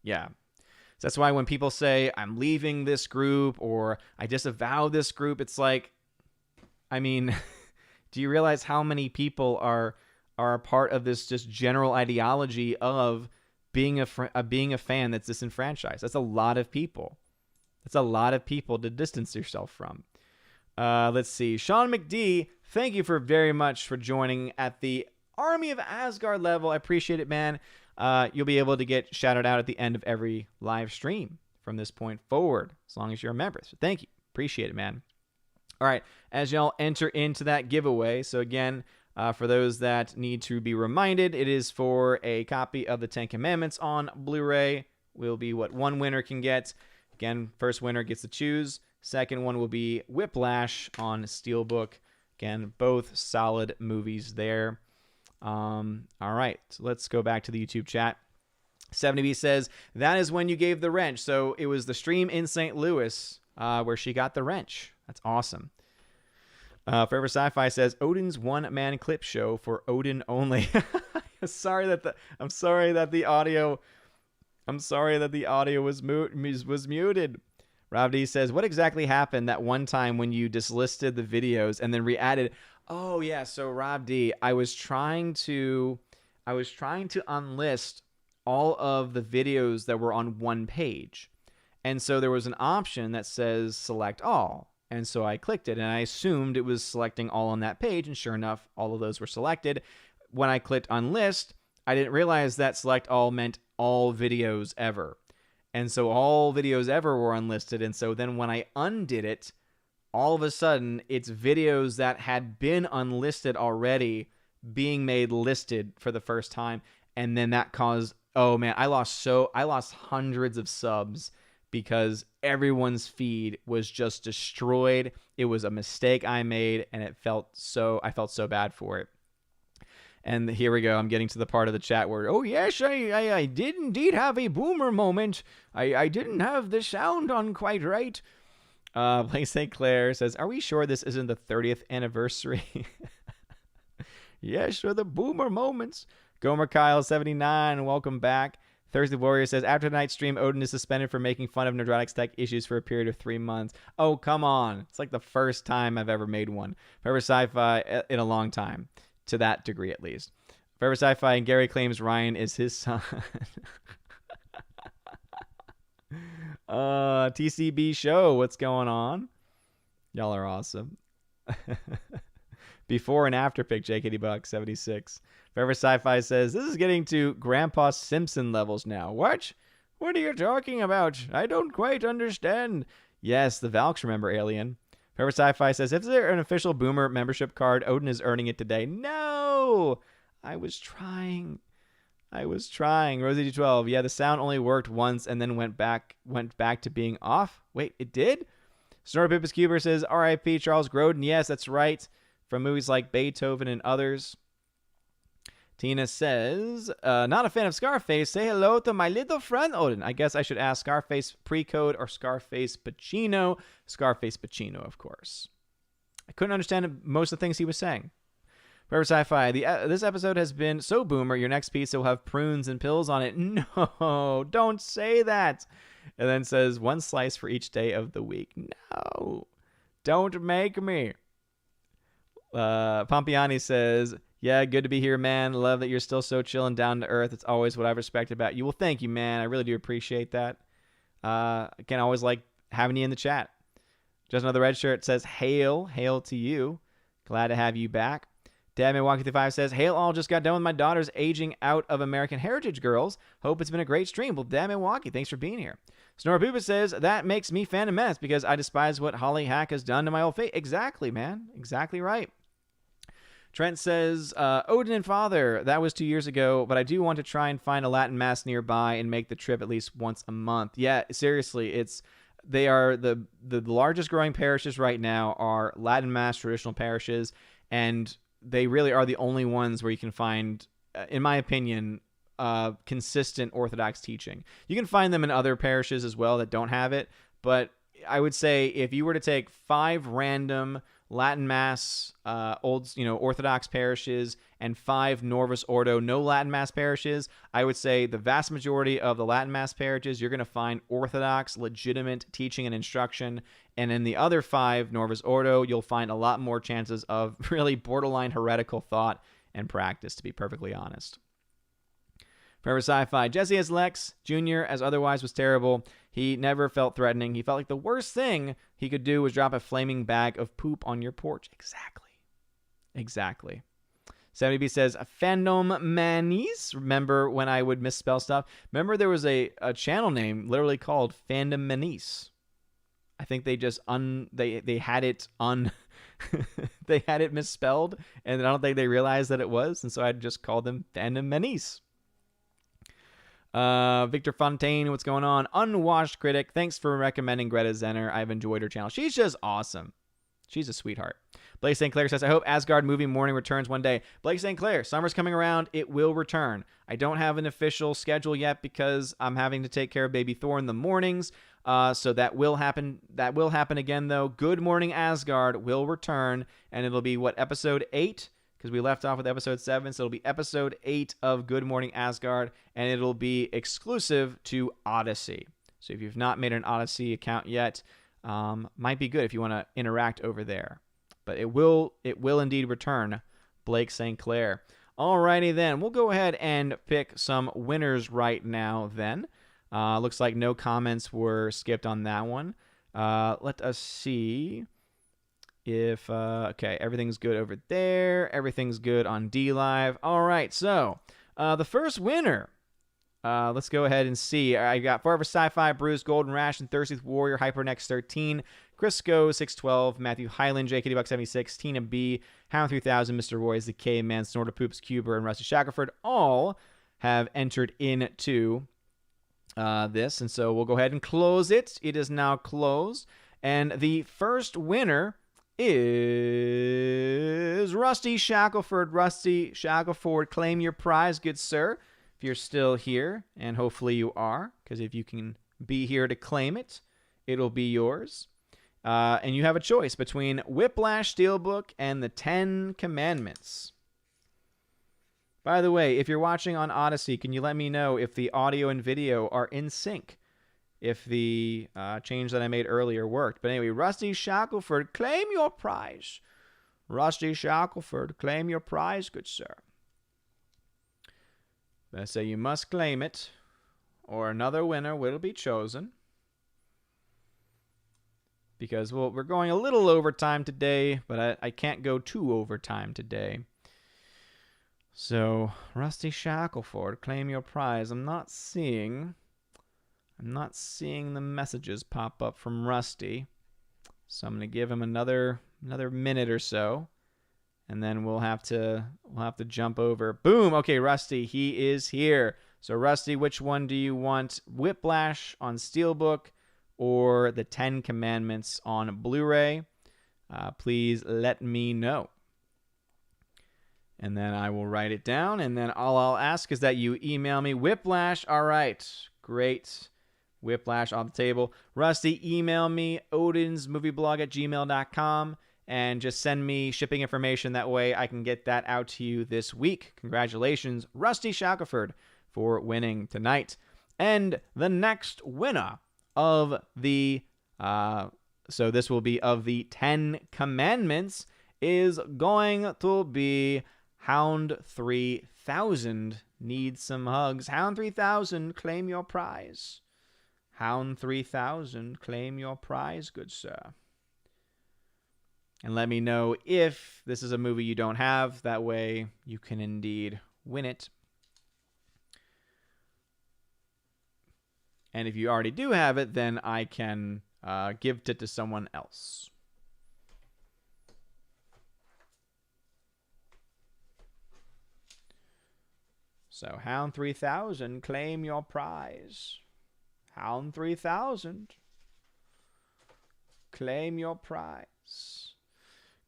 [SPEAKER 1] yeah. So that's why when people say, I'm leaving this group or I disavow this group, it's like, I mean, do you realize how many people are a part of this just general ideology of being a fan that's disenfranchised? That's a lot of people. That's a lot of people to distance yourself from. Let's see. Sean McD, thank you very much for joining at the Army of Asgard level. I appreciate it, man. You'll be able to get shouted out at the end of every live stream from this point forward, as long as you're a member. So thank you. Appreciate it, man. All right, as y'all enter into that giveaway, so again, for those that need to be reminded, it is for a copy of the Ten Commandments on Blu-ray. Will be what one winner can get. Again, first winner gets to choose. Second one will be Whiplash on Steelbook. Again, both solid movies there. All right, so let's go back to the YouTube chat. 70B says, that is when you gave the wrench. So it was the stream in St. Louis where she got the wrench. That's awesome. Forever Sci-Fi says, Odin's one-man clip show for Odin only. I'm sorry that the audio was muted. Rob D says, what exactly happened that one time when you dislisted the videos and then re-added? Oh yeah, so Rob D, I was trying to unlist all of the videos that were on one page. And so there was an option that says select all. And so I clicked it, and I assumed it was selecting all on that page, and sure enough, all of those were selected. When I clicked unlist, I didn't realize that select all meant all videos ever. And so all videos ever were unlisted, and so then when I undid it, all of a sudden, it's videos that had been unlisted already being made listed for the first time, and then that caused, oh man, I lost hundreds of subs because everyone's feed was just destroyed. It was a mistake I made, and I felt so bad for it. And here we go. I'm getting to the part of the chat where, oh yes, I did indeed have a boomer moment. I didn't have the sound on quite right. Blaine St. Clair says, are we sure this isn't the 30th anniversary? Yes, for the boomer moments. Gomer Kyle 79, welcome back. Thursday Warrior says, after tonight's stream, Odin is suspended for making fun of Nerdrotic's tech issues for a period of 3 months. Oh, come on. It's like the first time I've ever made one. Forever Sci-Fi in a long time, to that degree at least. Forever Sci-Fi and Gary claims Ryan is his son. TCB show, what's going on? Y'all are awesome. Before and after pick, JKD Buck 76. Forever Sci-Fi says, this is getting to Grandpa Simpson levels now. What? What are you talking about? I don't quite understand. Yes, the Valks remember Alien. Forever Sci-Fi says, is there an official Boomer membership card? Odin is earning it today. No! I was trying. Rosie D12. Yeah, the sound only worked once and then went back to being off. Wait, it did? Snorpipus Cuber says, R.I.P. Charles Grodin. Yes, that's right. From movies like Beethoven and others. Tina says, not a fan of Scarface. Say hello to my little friend Odin. I guess I should ask Scarface Pre-Code or Scarface Pacino. Scarface Pacino, of course. I couldn't understand most of the things he was saying. Forever Sci-Fi, this episode has been so boomer, your next pizza will have prunes and pills on it. No, don't say that. And then says, one slice for each day of the week. No, don't make me. Pompiani says, Yeah, good to be here, man. Love that you're still so chill and down to earth. It's always what I've respected about you. Well, thank you, man. I really do appreciate that. Again, I always like having you in the chat. Just another red shirt says, hail to you. Glad to have you back. Dad Milwaukee 5 says, hail all, just got done with my daughter's aging out of American Heritage Girls. Hope it's been a great stream. Well, Dad Milwaukee, thanks for being here. Snore Poopa says, that makes me fandom menace because I despise what Holly Hack has done to my old face. Exactly, man. Exactly right. Trent says, Odin and Father, that was 2 years ago, but I do want to try and find a Latin Mass nearby and make the trip at least once a month. Yeah, seriously, they are the largest growing parishes right now are Latin Mass traditional parishes, and they really are the only ones where you can find, in my opinion, consistent Orthodox teaching. You can find them in other parishes as well that don't have it, but I would say if you were to take 5 random Latin Mass, Orthodox parishes, and 5 Norvis Ordo, no Latin Mass parishes, I would say the vast majority of the Latin Mass parishes, you're going to find Orthodox, legitimate teaching and instruction. And in the other 5 Norvis Ordo, you'll find a lot more chances of really borderline heretical thought and practice, to be perfectly honest. Forever Sci-Fi. Jesse as Lex Jr. as otherwise was terrible. He never felt threatening. He felt like the worst thing he could do was drop a flaming bag of poop on your porch. Exactly. 70B says, fandom manies. Remember when I would misspell stuff? Remember there was a channel name literally called Fandom Manies. I think they just they had it they had it misspelled, and I don't think they realized that it was, and so I just called them Fandom Manies. Victor Fontaine, what's going on? Unwashed Critic, thanks for recommending Greta Zenner. I've enjoyed her channel. She's just awesome. She's a sweetheart. Blake St. Clair says, I hope Asgard movie morning returns one day. Blake St. Clair, summer's coming around. It will return. I don't have an official schedule yet because I'm having to take care of baby Thor in the mornings. So that will happen. That will happen again, though. Good Morning Asgard will return, and it'll be, episode 8? Because we left off with episode 7, so it'll be episode 8 of Good Morning Asgard, and it'll be exclusive to Odyssey. So if you've not made an Odyssey account yet, might be good if you want to interact over there. But it will indeed return, Blake St. Clair. Alrighty then, we'll go ahead and pick some winners right now then. Looks like no comments were skipped on that one. Let us see if, okay, everything's good over there. Everything's good on DLive. All right, so the first winner, let's go ahead and see. I got Forever Sci-Fi, Bruce, Golden Rash, and Thirsty Warrior, HyperNext 13, Crisco 612, Matthew Highland, JKD Buck 76, Tina B, Hound 3000, Mr. Roy's the Caveman, Snorter Poops, Cuber, and Rusty Shackelford all have entered into this, and so we'll go ahead and close it. It is now closed, and the first winner is Rusty Shackelford. Rusty Shackelford, claim your prize, good sir, if you're still here, and hopefully you are, because if you can be here to claim it, it'll be yours. And you have a choice between Whiplash Steelbook and the 10 Commandments. By the way, if you're watching on Odyssey, can you let me know if the audio and video are in sync? If the change that I made earlier worked. But anyway, Rusty Shackelford, claim your prize. Rusty Shackelford, claim your prize, good sir. I say you must claim it, or another winner will be chosen. Because, well, we're going a little overtime today, but I can't go too overtime today. So, Rusty Shackelford, claim your prize. I'm not seeing the messages pop up from Rusty. So I'm going to give him another minute or so, and then we'll have to jump over. Boom. Okay, Rusty, he is here. So Rusty, which one do you want? Whiplash on Steelbook or the 10 Commandments on Blu-ray? Please let me know. And then I will write it down, and then all I'll ask is that you email me Whiplash. All right. Great. Whiplash on the table. Rusty, email me odinsmovieblog@gmail.com and just send me shipping information. That way I can get that out to you this week. Congratulations, Rusty Shackelford, for winning tonight. And the next winner of the, so this will be of the 10 Commandments, is going to be Hound 3000 needs some hugs. Hound 3000, claim your prize. Hound 3000, claim your prize, good sir. And let me know if this is a movie you don't have. That way you can indeed win it. And if you already do have it, then I can give it to someone else. So, Hound 3000, claim your prize. Hound 3000, claim your prize.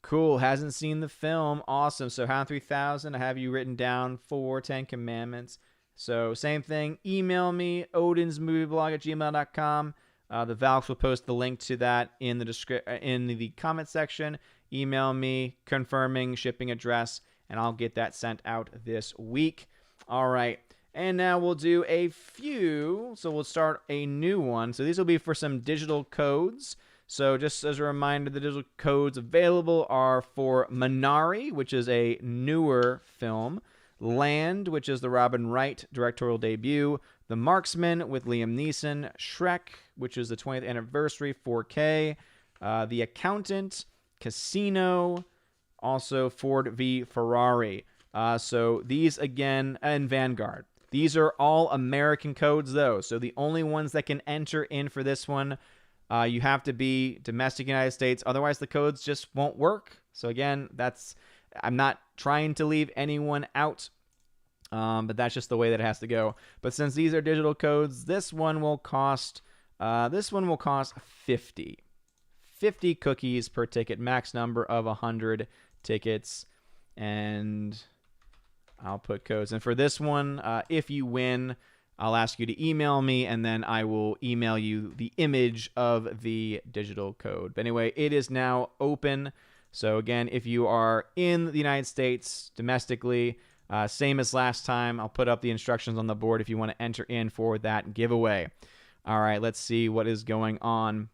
[SPEAKER 1] Cool. Hasn't seen the film. Awesome. So, Hound 3000, I have you written down for 10 Commandments. So, same thing. Email me, odinsmovieblog@gmail.com. The Valks will post the link to that in the comment section. Email me confirming shipping address, and I'll get that sent out this week. All right. And now we'll do a few. So we'll start a new one. So these will be for some digital codes. So just as a reminder, the digital codes available are for Minari, which is a newer film. Land, which is the Robin Wright directorial debut. The Marksman with Liam Neeson. Shrek, which is the 20th anniversary 4K. The Accountant. Casino. Also Ford v Ferrari. So these again, and Vanguard. These are all American codes though. So the only ones that can enter in for this one, you have to be domestic United States. Otherwise the codes just won't work. So again, I'm not trying to leave anyone out, but that's just the way that it has to go. But since these are digital codes, this one will cost 50 cookies per ticket, max number of 100 tickets. And I'll put codes. And for this one, if you win, I'll ask you to email me, and then I will email you the image of the digital code. But anyway, it is now open. So again, if you are in the United States domestically, same as last time, I'll put up the instructions on the board if you want to enter in for that giveaway. All right, let's see what is going on.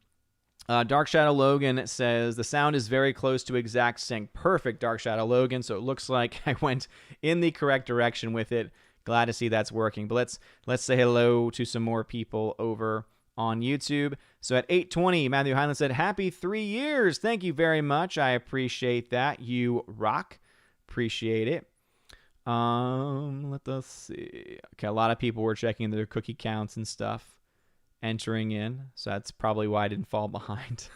[SPEAKER 1] Dark Shadow Logan says, the sound is very close to exact sync. Perfect, Dark Shadow Logan. So it looks like I went in the correct direction with it. Glad to see that's working. But let's say hello to some more people over on YouTube. So at 8:20, Matthew Highland said, happy 3 years. Thank you very much. I appreciate that. You rock. Appreciate it. Let us see. Okay, a lot of people were checking their cookie counts and stuff, entering in, so that's probably why I didn't fall behind.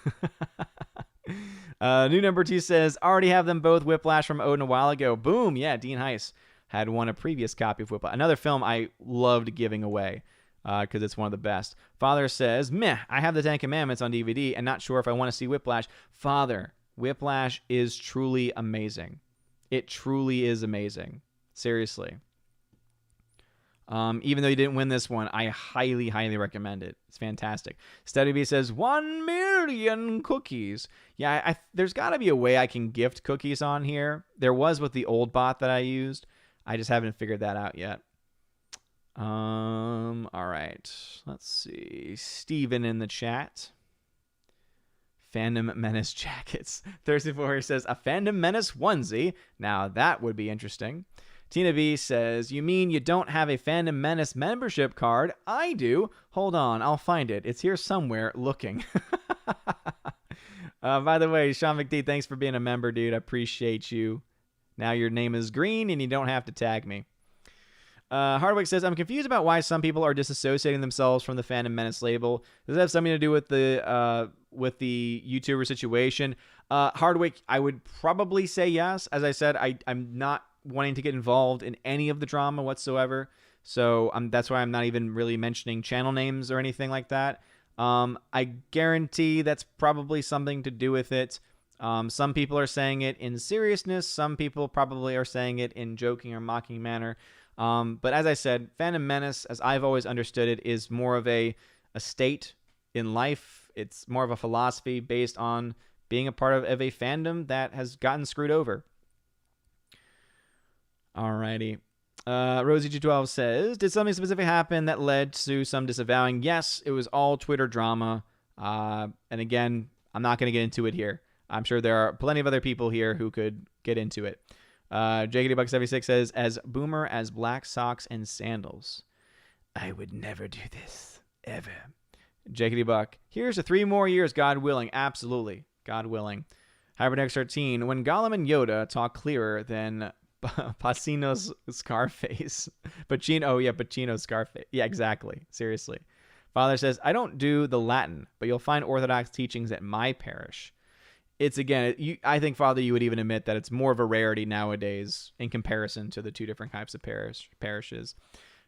[SPEAKER 1] New number 2 says, already have them both. Whiplash from Odin a while ago. Boom. Yeah, Dean Heiss had won a previous copy of Whiplash. Another film I loved giving away because it's one of the best. Father says, meh, I have the 10 Commandments on DVD and not sure if I want to see Whiplash. Father, Whiplash is truly amazing. It truly is amazing. Seriously. Even though you didn't win this one, I highly, highly recommend it. It's fantastic. Steady B says, 1 million cookies. Yeah, there's got to be a way I can gift cookies on here. There was with the old bot that I used. I just haven't figured that out yet. All right. Let's see. Steven in the chat. Fandom Menace jackets. Thirsty Warrior says, a Fandom Menace onesie. Now that would be interesting. Tina B says, you mean you don't have a Fandom Menace membership card? I do. Hold on, I'll find it. It's here somewhere looking. By the way, Sean McD, thanks for being a member, dude. I appreciate you. Now your name is green and you don't have to tag me. Hardwick says, I'm confused about why some people are disassociating themselves from the Fandom Menace label. Does that have something to do with the YouTuber situation? Hardwick, I would probably say yes. As I said, I'm not wanting to get involved in any of the drama whatsoever. So that's why I'm not even really mentioning channel names or anything like that. I guarantee that's probably something to do with it. Some people are saying it in seriousness. Some people probably are saying it in joking or mocking manner. But as I said, Fandom Menace, as I've always understood it, is more of a state in life. It's more of a philosophy based on being a part of a fandom that has gotten screwed over. Alrighty. Rosie212 says, did something specific happen that led to some disavowing? Yes, it was all Twitter drama. And again, I'm not going to get into it here. I'm sure there are plenty of other people here who could get into it. JKDBuck76 says, as boomer as black socks and sandals. I would never do this, ever. JKD Buck, here's to 3 more years, God willing. Absolutely, God willing. Hypernex 13, when Gollum and Yoda talk clearer than Pacino's Scarface. Pacino's Scarface. Yeah, exactly. Seriously. Father says, I don't do the Latin, but you'll find Orthodox teachings at my parish. It's, again, I think, Father, you would even admit that it's more of a rarity nowadays in comparison to the 2 different types of parishes.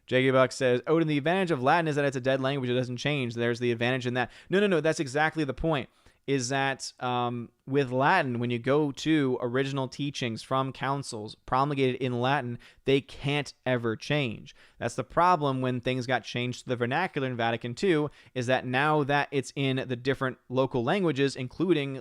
[SPEAKER 1] J.K. Buck says, Odin, the advantage of Latin is that it's a dead language. It doesn't change. There's the advantage in that. No. That's exactly the point, is that with Latin, when you go to original teachings from councils promulgated in Latin, they can't ever change. That's the problem when things got changed to the vernacular in Vatican II, is that now that it's in the different local languages, including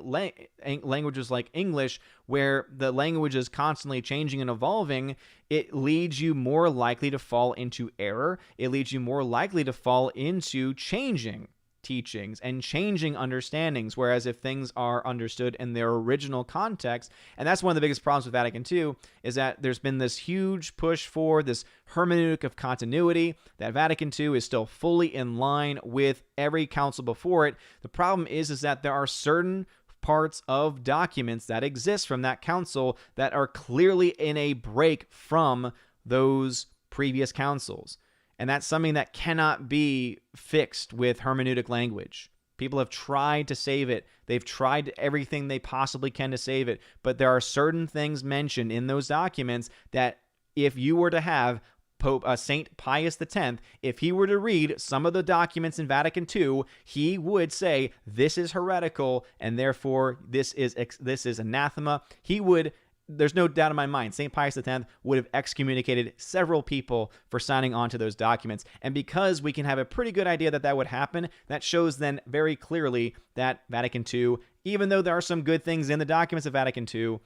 [SPEAKER 1] languages like English, where the language is constantly changing and evolving, it leads you more likely to fall into error. It leads you more likely to fall into changing teachings and changing understandings, whereas if things are understood in their original context, and that's one of the biggest problems with Vatican II, is that there's been this huge push for this hermeneutic of continuity, that Vatican II is still fully in line with every council before it. The problem is that there are certain parts of documents that exist from that council that are clearly in a break from those previous councils. And that's something that cannot be fixed with hermeneutic language. People have tried to save it. They've tried everything they possibly can to save it. But there are certain things mentioned in those documents that if you were to have Pope Saint Pius X, if he were to read some of the documents in Vatican II, he would say, this is heretical, and therefore this is anathema. He would... There's no doubt in my mind, St. Pius X would have excommunicated several people for signing on to those documents. And because we can have a pretty good idea that that would happen, that shows then very clearly that Vatican II, even though there are some good things in the documents of Vatican II,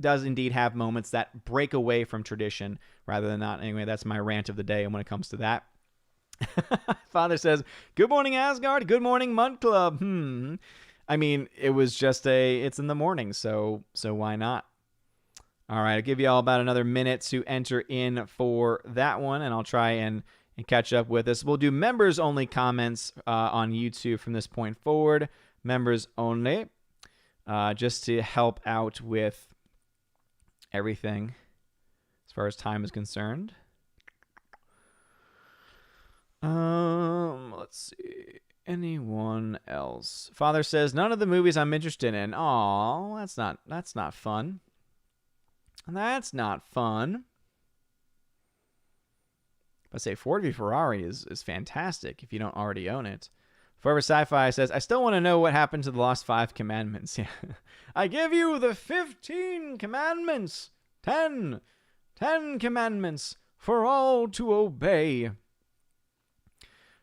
[SPEAKER 1] does indeed have moments that break away from tradition rather than not. Anyway, that's my rant of the day. And when it comes to that, Father says, good morning, Asgard. Good morning, Mud Club. I mean, it was just it's in the morning, so why not? All right, I'll give you all about another minute to enter in for that one, and I'll try and catch up with this. We'll do members-only comments on YouTube from this point forward. Members only, just to help out with everything as far as time is concerned. Let's see. Anyone else? Father says, none of the movies I'm interested in. Aw, that's not fun. That's not fun. But say Ford v Ferrari is fantastic if you don't already own it. Forever Sci-Fi says, I still want to know what happened to the Lost 5 Commandments. Yeah. I give you the 15 commandments. 10 commandments for all to obey.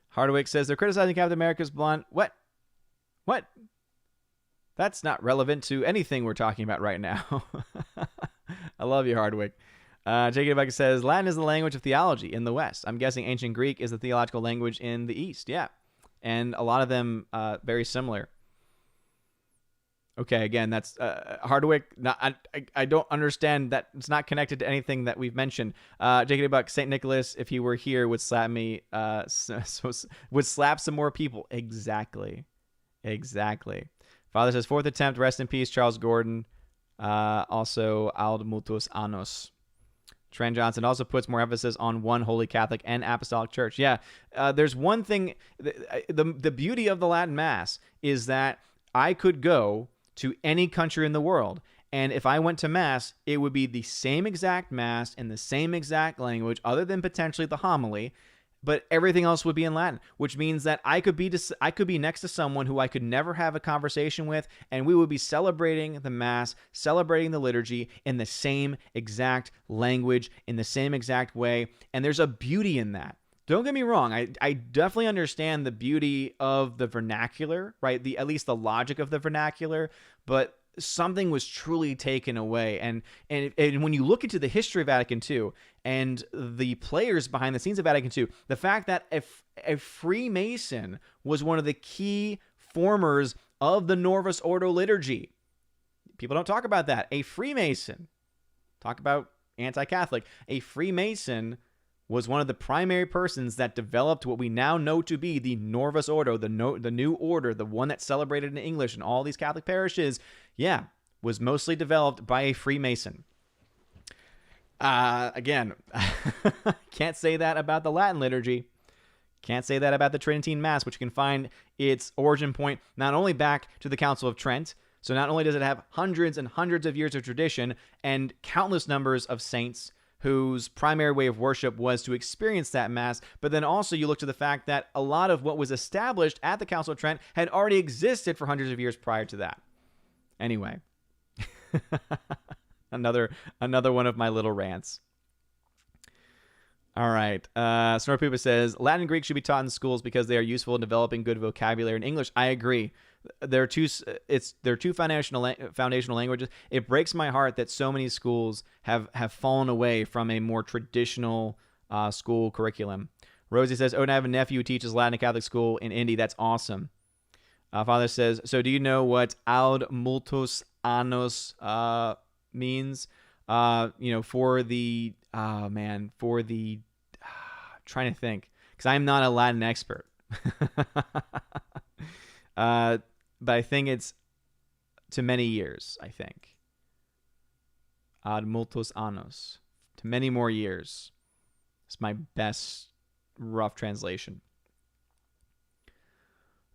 [SPEAKER 1] Hardwick says, they're criticizing Captain America's blonde. What? That's not relevant to anything we're talking about right now. I love you, Hardwick. Jacob Beck says, Latin is the language of theology in the West. I'm guessing ancient Greek is the theological language in the East. Yeah. And a lot of them very similar. Okay, again, that's Hardwick. I don't understand that. It's not connected to anything that we've mentioned. Jacob Buck, St. Nicholas, if he were here, would slap me. Would slap some more people. Exactly. Father says, 4th attempt, rest in peace, Charles Gordon. Also, Auld Mutus Annos. Trent Johnson also puts more emphasis on one Holy Catholic and Apostolic Church. Yeah, there's one thing. The beauty of the Latin Mass is that I could go to any country in the world, and if I went to Mass, it would be the same exact Mass in the same exact language, other than potentially the homily, but everything else would be in Latin, which means that I could be next to someone who I could never have a conversation with, and we would be celebrating the Mass, celebrating the liturgy in the same exact language, in the same exact way, and there's a beauty in that. Don't get me wrong, I definitely understand the beauty of the vernacular, right? At least the logic of the vernacular, but something was truly taken away. And when you look into the history of Vatican II and the players behind the scenes of Vatican II, the fact that a Freemason was one of the key formers of the Novus Ordo liturgy. People don't talk about that. A Freemason. Talk about anti-Catholic. A Freemason was one of the primary persons that developed what we now know to be the Novus Ordo, the new order, the one that's celebrated in English in all these Catholic parishes. Yeah, was mostly developed by a Freemason. Again, can't say that about the Latin liturgy. Can't say that about the Tridentine Mass, which you can find its origin point not only back to the Council of Trent, so not only does it have hundreds and hundreds of years of tradition and countless numbers of saints whose primary way of worship was to experience that Mass, but then also you look to the fact that a lot of what was established at the Council of Trent had already existed for hundreds of years prior to that. Anyway, another one of my little rants. All right. Snorpoopa says, Latin and Greek should be taught in schools because they are useful in developing good vocabulary in English. I agree. They're two foundational languages. It breaks my heart that so many schools have fallen away from a more traditional school curriculum. Rosie says, I have a nephew who teaches Latin at Catholic school in Indy. That's awesome. Father says, so do you know what aud multos annos means? For the trying to think, because I'm not a Latin expert. But I think it's to many years, I think. Ad multos annos. To many more years. It's my best rough translation.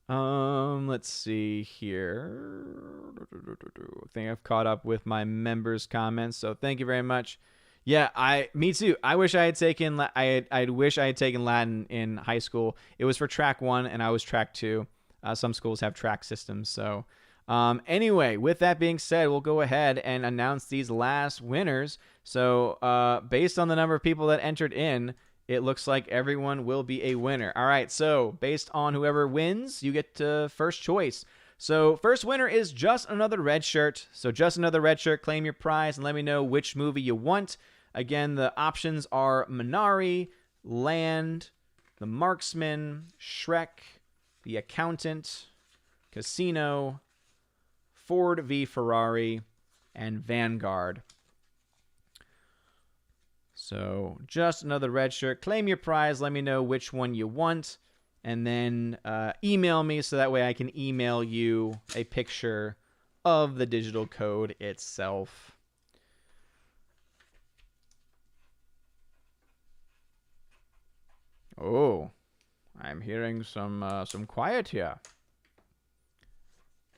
[SPEAKER 1] Let's see here. I think I've caught up with my members' comments, so thank you very much. Yeah, me too. I wish I had taken I wish I had taken Latin in high school. It was for track 1 and I was track 2. Some schools have track systems. So anyway, with that being said, we'll go ahead and announce these last winners. So based on the number of people that entered in, it looks like everyone will be a winner. All right, so based on whoever wins, you get first choice. So first winner is Just Another Red Shirt. So Just Another Red Shirt, claim your prize and let me know which movie you want. Again, the options are Minari, Land, The Marksman, Shrek, The Accountant, Casino, Ford v Ferrari, and Vanguard. So Just Another Red Shirt. Claim your prize. Let me know which one you want. And then email me so that way I can email you a picture of the digital code itself. Oh, I'm hearing some quiet here.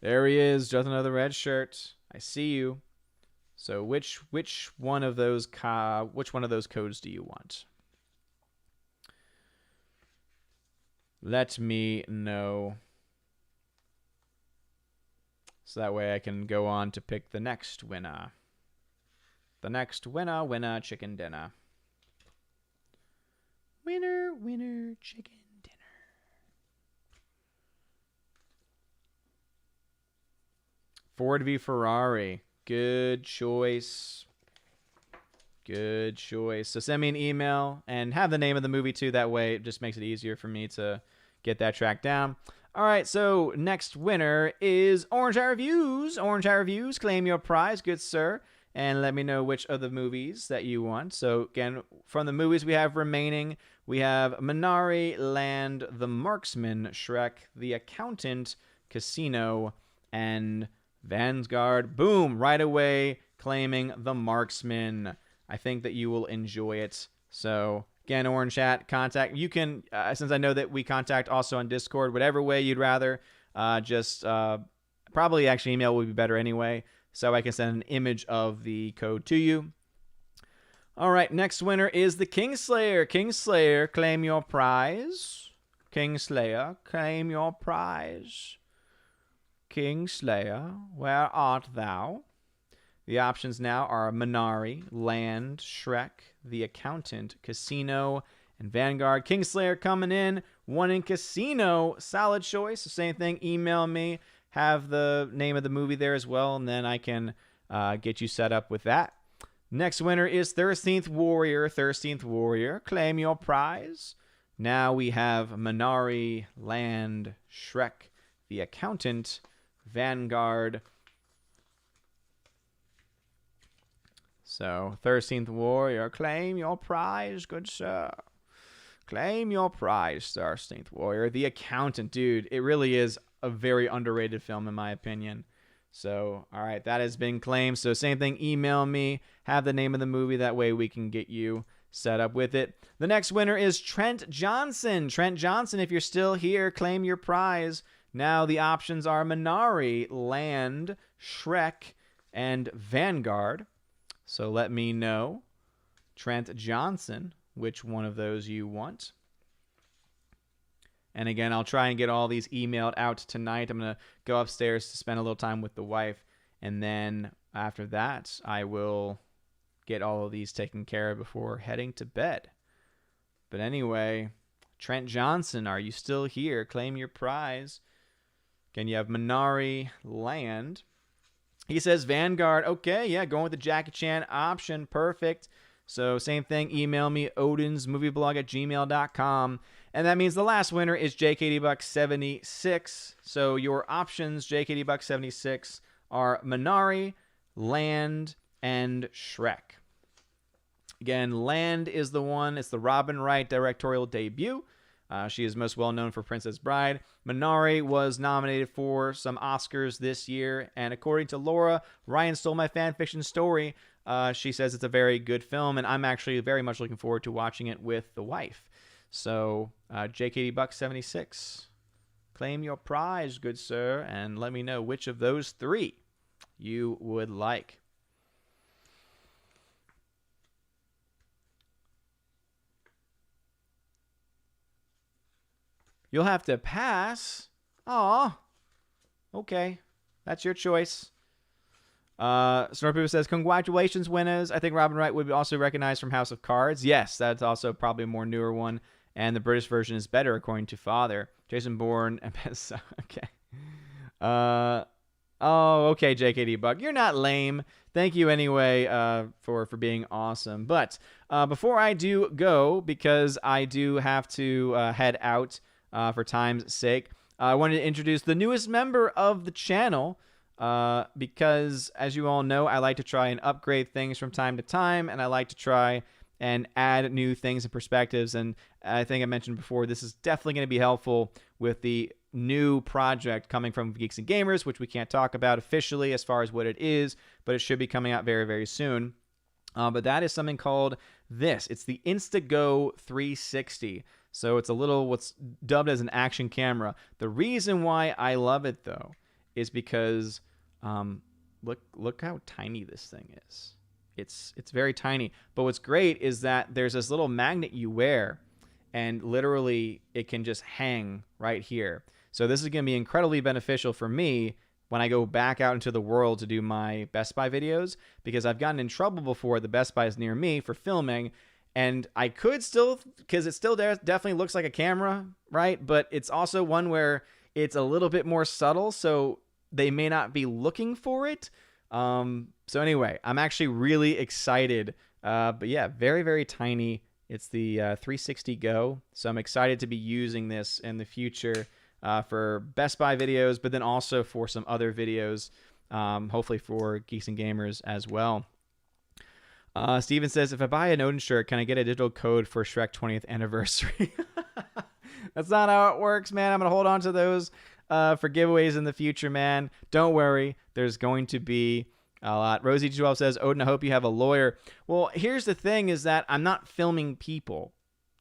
[SPEAKER 1] There he is, Just Another Red Shirt. I see you. So which one of those codes do you want? Let me know. So that way I can go on to pick the next winner. The next winner, chicken dinner. Winner, chicken dinner. Ford v Ferrari. Good choice. Good choice. So send me an email and have the name of the movie too. That way it just makes it easier for me to get that track down. All right, so next winner is Orange Eye Reviews. Orange Eye Reviews, claim your prize, good sir. And let me know which of the movies that you want. So again, from the movies we have remaining, we have Minari, Land, The Marksman, Shrek, The Accountant, Casino, and Vanguard. Boom, right away, claiming The Marksman. I think that you will enjoy it. So again, Orange Chat, contact. You can, since I know that we contact also on Discord, whatever way you'd rather, probably actually email would be better anyway. So I can send an image of the code to you. All right, next winner is the Kingslayer. Kingslayer, claim your prize. Kingslayer, claim your prize. Kingslayer, where art thou? The options now are Minari, Land, Shrek, The Accountant, Casino, and Vanguard. Kingslayer coming in. One in Casino. Solid choice. Same thing. Email me. Have the name of the movie there as well, and then I can get you set up with that. Next winner is 13th Warrior. 13th Warrior, claim your prize. Now we have Minari, Land, Shrek, The Accountant, Vanguard. So, 13th Warrior, claim your prize, good sir. Claim your prize, 13th Warrior. The Accountant, dude, it really is a very underrated film in my opinion. So, all right, that has been claimed. So, same thing, email me, have the name of the movie. That way we can get you set up with it. The next winner is Trent Johnson. Trent Johnson, if you're still here, claim your prize. Now, the options are Minari, Land, Shrek, and Vanguard. So let me know, Trent Johnson, which one of those you want. And again, I'll try and get all these emailed out tonight. I'm going to go upstairs to spend a little time with the wife. And then after that, I will get all of these taken care of before heading to bed. But anyway, Trent Johnson, are you still here? Claim your prize. Again, you have Minari, Land. He says Vanguard. Okay, yeah, going with the Jackie Chan option. Perfect. So same thing, email me, odinsmovieblog@gmail.com. And that means the last winner is JKDBuck76. So your options, JKDBuck76, are Minari, Land, and Shrek. Again, Land is the one. It's the Robin Wright directorial debut. She is most well known for Princess Bride. Minari was nominated for some Oscars this year, and according to Laura, Ryan Stole My Fan Fiction Story, she says it's a very good film, and I'm actually very much looking forward to watching it with the wife. So, JKD Buck 76, claim your prize, good sir, and let me know which of those three you would like. You'll have to pass. Aw. Okay. That's your choice. Snorpooper says, congratulations, winners. I think Robin Wright would be also recognized from House of Cards. Yes, that's also probably a more newer one. And the British version is better, according to Father. Jason Bourne. Okay. Okay, JKD Buck. You're not lame. Thank you anyway for being awesome. But before I do go, because I do have to head out, for time's sake, I wanted to introduce the newest member of the channel because, as you all know, I like to try and upgrade things from time to time, and I like to try and add new things and perspectives. And I think I mentioned before, this is definitely going to be helpful with the new project coming from Geeks and Gamers, which we can't talk about officially as far as what it is, but it should be coming out very, very soon. But that is something called this. It's the Instago 360. So it's a little what's dubbed as an action camera. The reason why I love it, though, is because look how tiny this thing is. It's very tiny. But what's great is that there's this little magnet you wear, and literally it can just hang right here. So this is going to be incredibly beneficial for me when I go back out into the world to do my Best Buy videos, because I've gotten in trouble before at the Best Buys near me for filming. And I could still, because it still definitely looks like a camera, right? But it's also one where it's a little bit more subtle, so they may not be looking for it. So anyway, I'm actually really excited. But yeah, very, very tiny. It's the 360 Go. So I'm excited to be using this in the future for Best Buy videos, but then also for some other videos, hopefully for Geeks and Gamers as well. Steven says, if I buy an Odin shirt, can I get a digital code for Shrek 20th anniversary? That's not how it works, man. I'm going to hold on to those for giveaways in the future, man. Don't worry. There's going to be a lot. Rosie12 says, Odin, I hope you have a lawyer. Well, here's the thing is that I'm not filming people.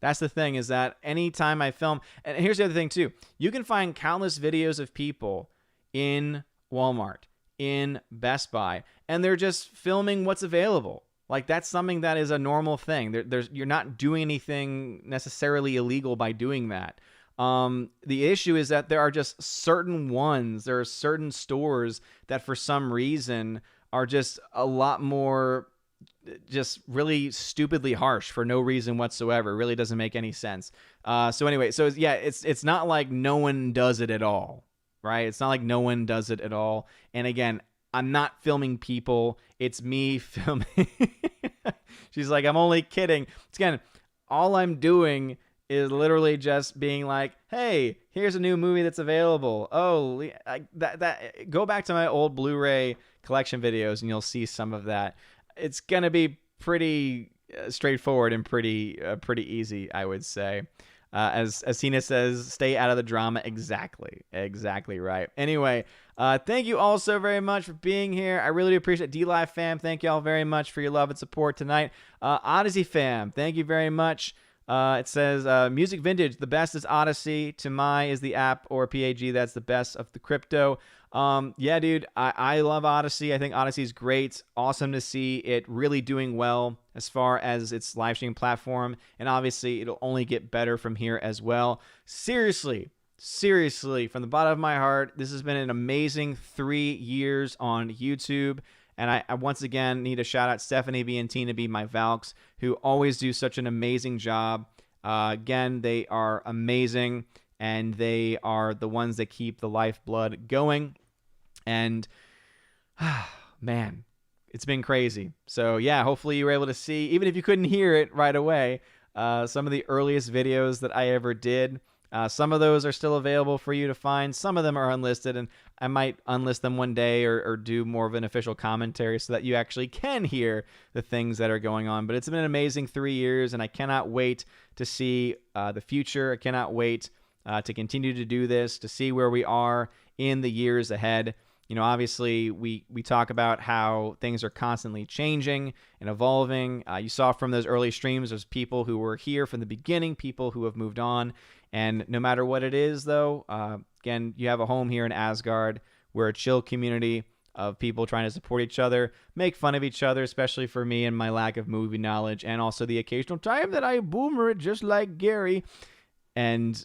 [SPEAKER 1] That's the thing is that anytime I film, and here's the other thing too, you can find countless videos of people in Walmart, in Best Buy, and they're just filming what's available. Like, that's something that is a normal thing. You're not doing anything necessarily illegal by doing that. The issue is that there are just certain ones, there are certain stores that for some reason are just a lot more just really stupidly harsh for no reason whatsoever. It really doesn't make any sense. So anyway, so yeah, it's not like no one does it at all, right? It's not like no one does it at all. And again, I'm not filming people. It's me filming. She's like, I'm only kidding. Again, all I'm doing is literally just being like, hey, here's a new movie that's available. Oh, that go back to my old Blu-ray collection videos and you'll see some of that. it's going to be pretty straightforward and pretty easy, I would say. As Tina says, stay out of the drama. Exactly right. Anyway, thank you all so very much for being here. I really do appreciate DLive fam. Thank you all very much for your love and support tonight. Odyssey fam, thank you very much. It says, Music Vintage, the best is Odyssey. Tamai is the app, or PAG, that's the best of the crypto. Yeah, dude, I love Odyssey. I think Odyssey is great. Awesome to see it really doing well as far as its live stream platform. And obviously, it'll only get better from here as well. Seriously, from the bottom of my heart, this has been an amazing 3 years on YouTube. And I once again need to shout out Stephanie B and Tina B, my Valks, who always do such an amazing job. Again, they are amazing, and they are the ones that keep the lifeblood going. And, man, it's been crazy. So, yeah, hopefully you were able to see, even if you couldn't hear it right away, some of the earliest videos that I ever did. Some of those are still available for you to find. Some of them are unlisted, and I might unlist them one day or do more of an official commentary so that you actually can hear the things that are going on. But it's been an amazing 3 years, and I cannot wait to see the future. I cannot wait to continue to do this, to see where we are in the years ahead. You know, obviously, we talk about how things are constantly changing and evolving. You saw from those early streams, there's people who were here from the beginning, people who have moved on. And no matter what it is, though, again, you have a home here in Asgard. We're a chill community of people trying to support each other, make fun of each other, especially for me and my lack of movie knowledge, and also the occasional time that I boomer it just like Gary. And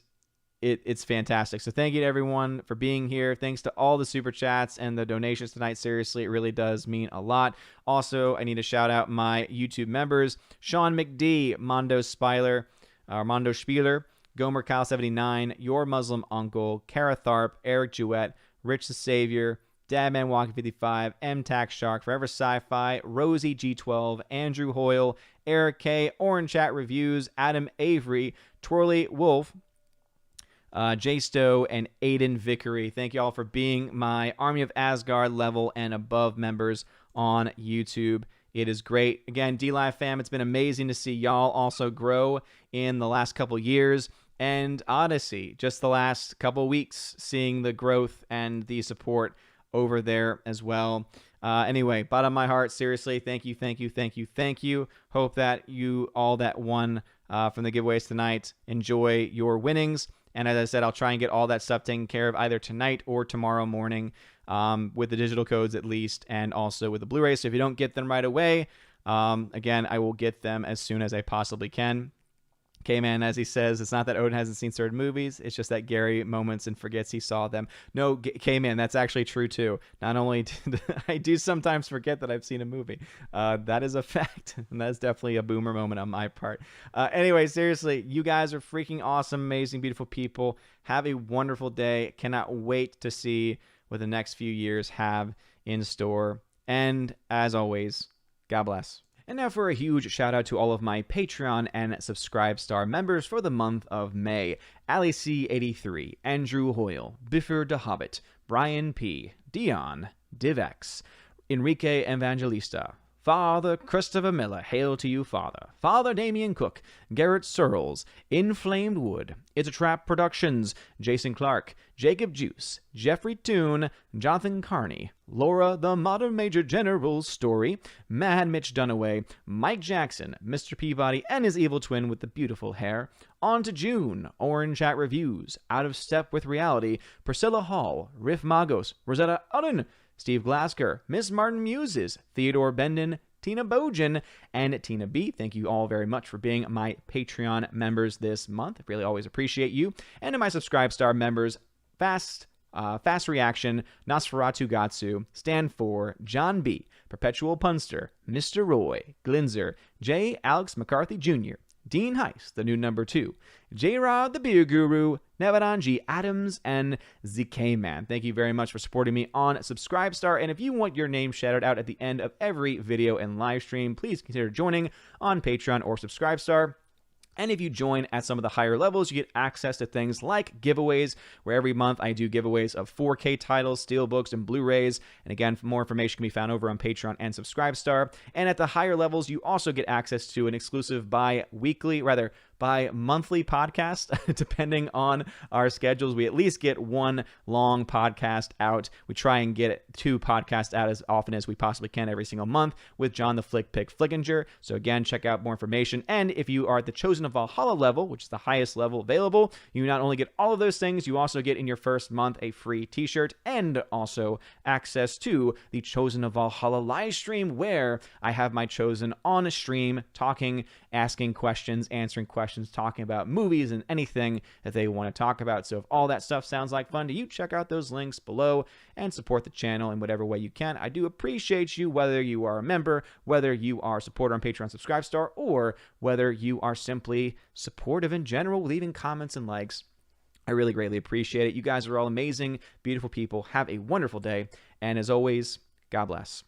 [SPEAKER 1] it's fantastic. So thank you to everyone for being here. Thanks to all the super chats and the donations tonight. Seriously, it really does mean a lot. Also, I need to shout out my YouTube members: Sean McD, Mondo Spieler, Gomer Kyle 79, Your Muslim Uncle, Kara Tharp, Eric Jewett, Rich the Savior, Dadman Walking 55, M Tax Shark, Forever Sci-Fi, Rosie G12, Andrew Hoyle, Eric K, Orange Chat Reviews, Adam Avery, Twirly Wolf, Jay Stowe, and Aiden Vickery. Thank you all for being my Army of Asgard level and above members on YouTube. It is great. Again, DLive fam, it's been amazing to see y'all also grow in the last couple years. And Odyssey, just the last couple weeks, seeing the growth and the support over there as well. Anyway, bottom of my heart, seriously, thank you. Hope that you all that won from the giveaways tonight enjoy your winnings. And as I said, I'll try and get all that stuff taken care of either tonight or tomorrow morning, with the digital codes at least, and also with the Blu-ray. So if you don't get them right away, again, I will get them as soon as I possibly can. K-Man, as he says, it's not that Odin hasn't seen certain movies. It's just that Gary moments and forgets he saw them. No, K-Man, that's actually true too. Not only I do sometimes forget that I've seen a movie. That is a fact. And that's definitely a boomer moment on my part. Anyway, seriously, you guys are freaking awesome, amazing, beautiful people. Have a wonderful day. Cannot wait to see what the next few years have in store. And as always, God bless. And now for a huge shout out to all of my Patreon and Subscribe Star members for the month of May: Ali C83, Andrew Hoyle, Biffer the Hobbit, Brian P, Dion, Divex, Enrique Evangelista, Father Christopher Miller, hail to you, Father. Father Damian Cook, Garrett Searles, Inflamed Wood, It's a Trap Productions, Jason Clark, Jacob Juice, Jeffrey Toone, Jonathan Carney, Laura the Modern Major General's Story, Mad Mitch Dunaway, Mike Jackson, Mr. Peabody and his evil twin with the beautiful hair, On to June, Orange Chat Reviews, Out of Step with Reality, Priscilla Hall, Riff Magos, Rosetta Udden, Steve Glasker, Miss Martin Muses, Theodore Bendon, Tina Bojan, and Tina B. Thank you all very much for being my Patreon members this month. I really always appreciate you. And to my Subscribe Star members, Fast Reaction, Nosferatu Gatsu, Stand For, John B., Perpetual Punster, Mr. Roy, Glinzer, J. Alex McCarthy Jr., Dean Heiss, the new number 2, J-Rod, the Beer Guru, Nevadanji Adams, and ZK Man. Thank you very much for supporting me on Subscribe Star. And if you want your name shouted out at the end of every video and live stream, please consider joining on Patreon or Subscribe Star. And if you join at some of the higher levels, you get access to things like giveaways, where every month I do giveaways of 4K titles, steelbooks, and Blu-rays. And again, more information can be found over on Patreon and Subscribestar. And at the higher levels, you also get access to an exclusive bi-monthly podcast. Depending on our schedules, we at least get one long podcast out. We try and get 2 podcasts out as often as we possibly can every single month with John the Flick Pick Flickinger. So again, check out more information. And if you are at the Chosen of Valhalla level, which is the highest level available, you not only get all of those things, you also get in your first month a free t-shirt and also access to the Chosen of Valhalla live stream, where I have my Chosen on a stream talking, asking questions, answering questions, talking about movies and anything that they want to talk about. So if all that stuff sounds like fun to you, check out those links below and support the channel in whatever way you can. I do appreciate you, whether you are a member, whether you are a supporter on Patreon, Subscribestar, or whether you are simply supportive in general, leaving comments and likes. I really greatly appreciate it. You guys are all amazing, beautiful people. Have a wonderful day. And as always, God bless.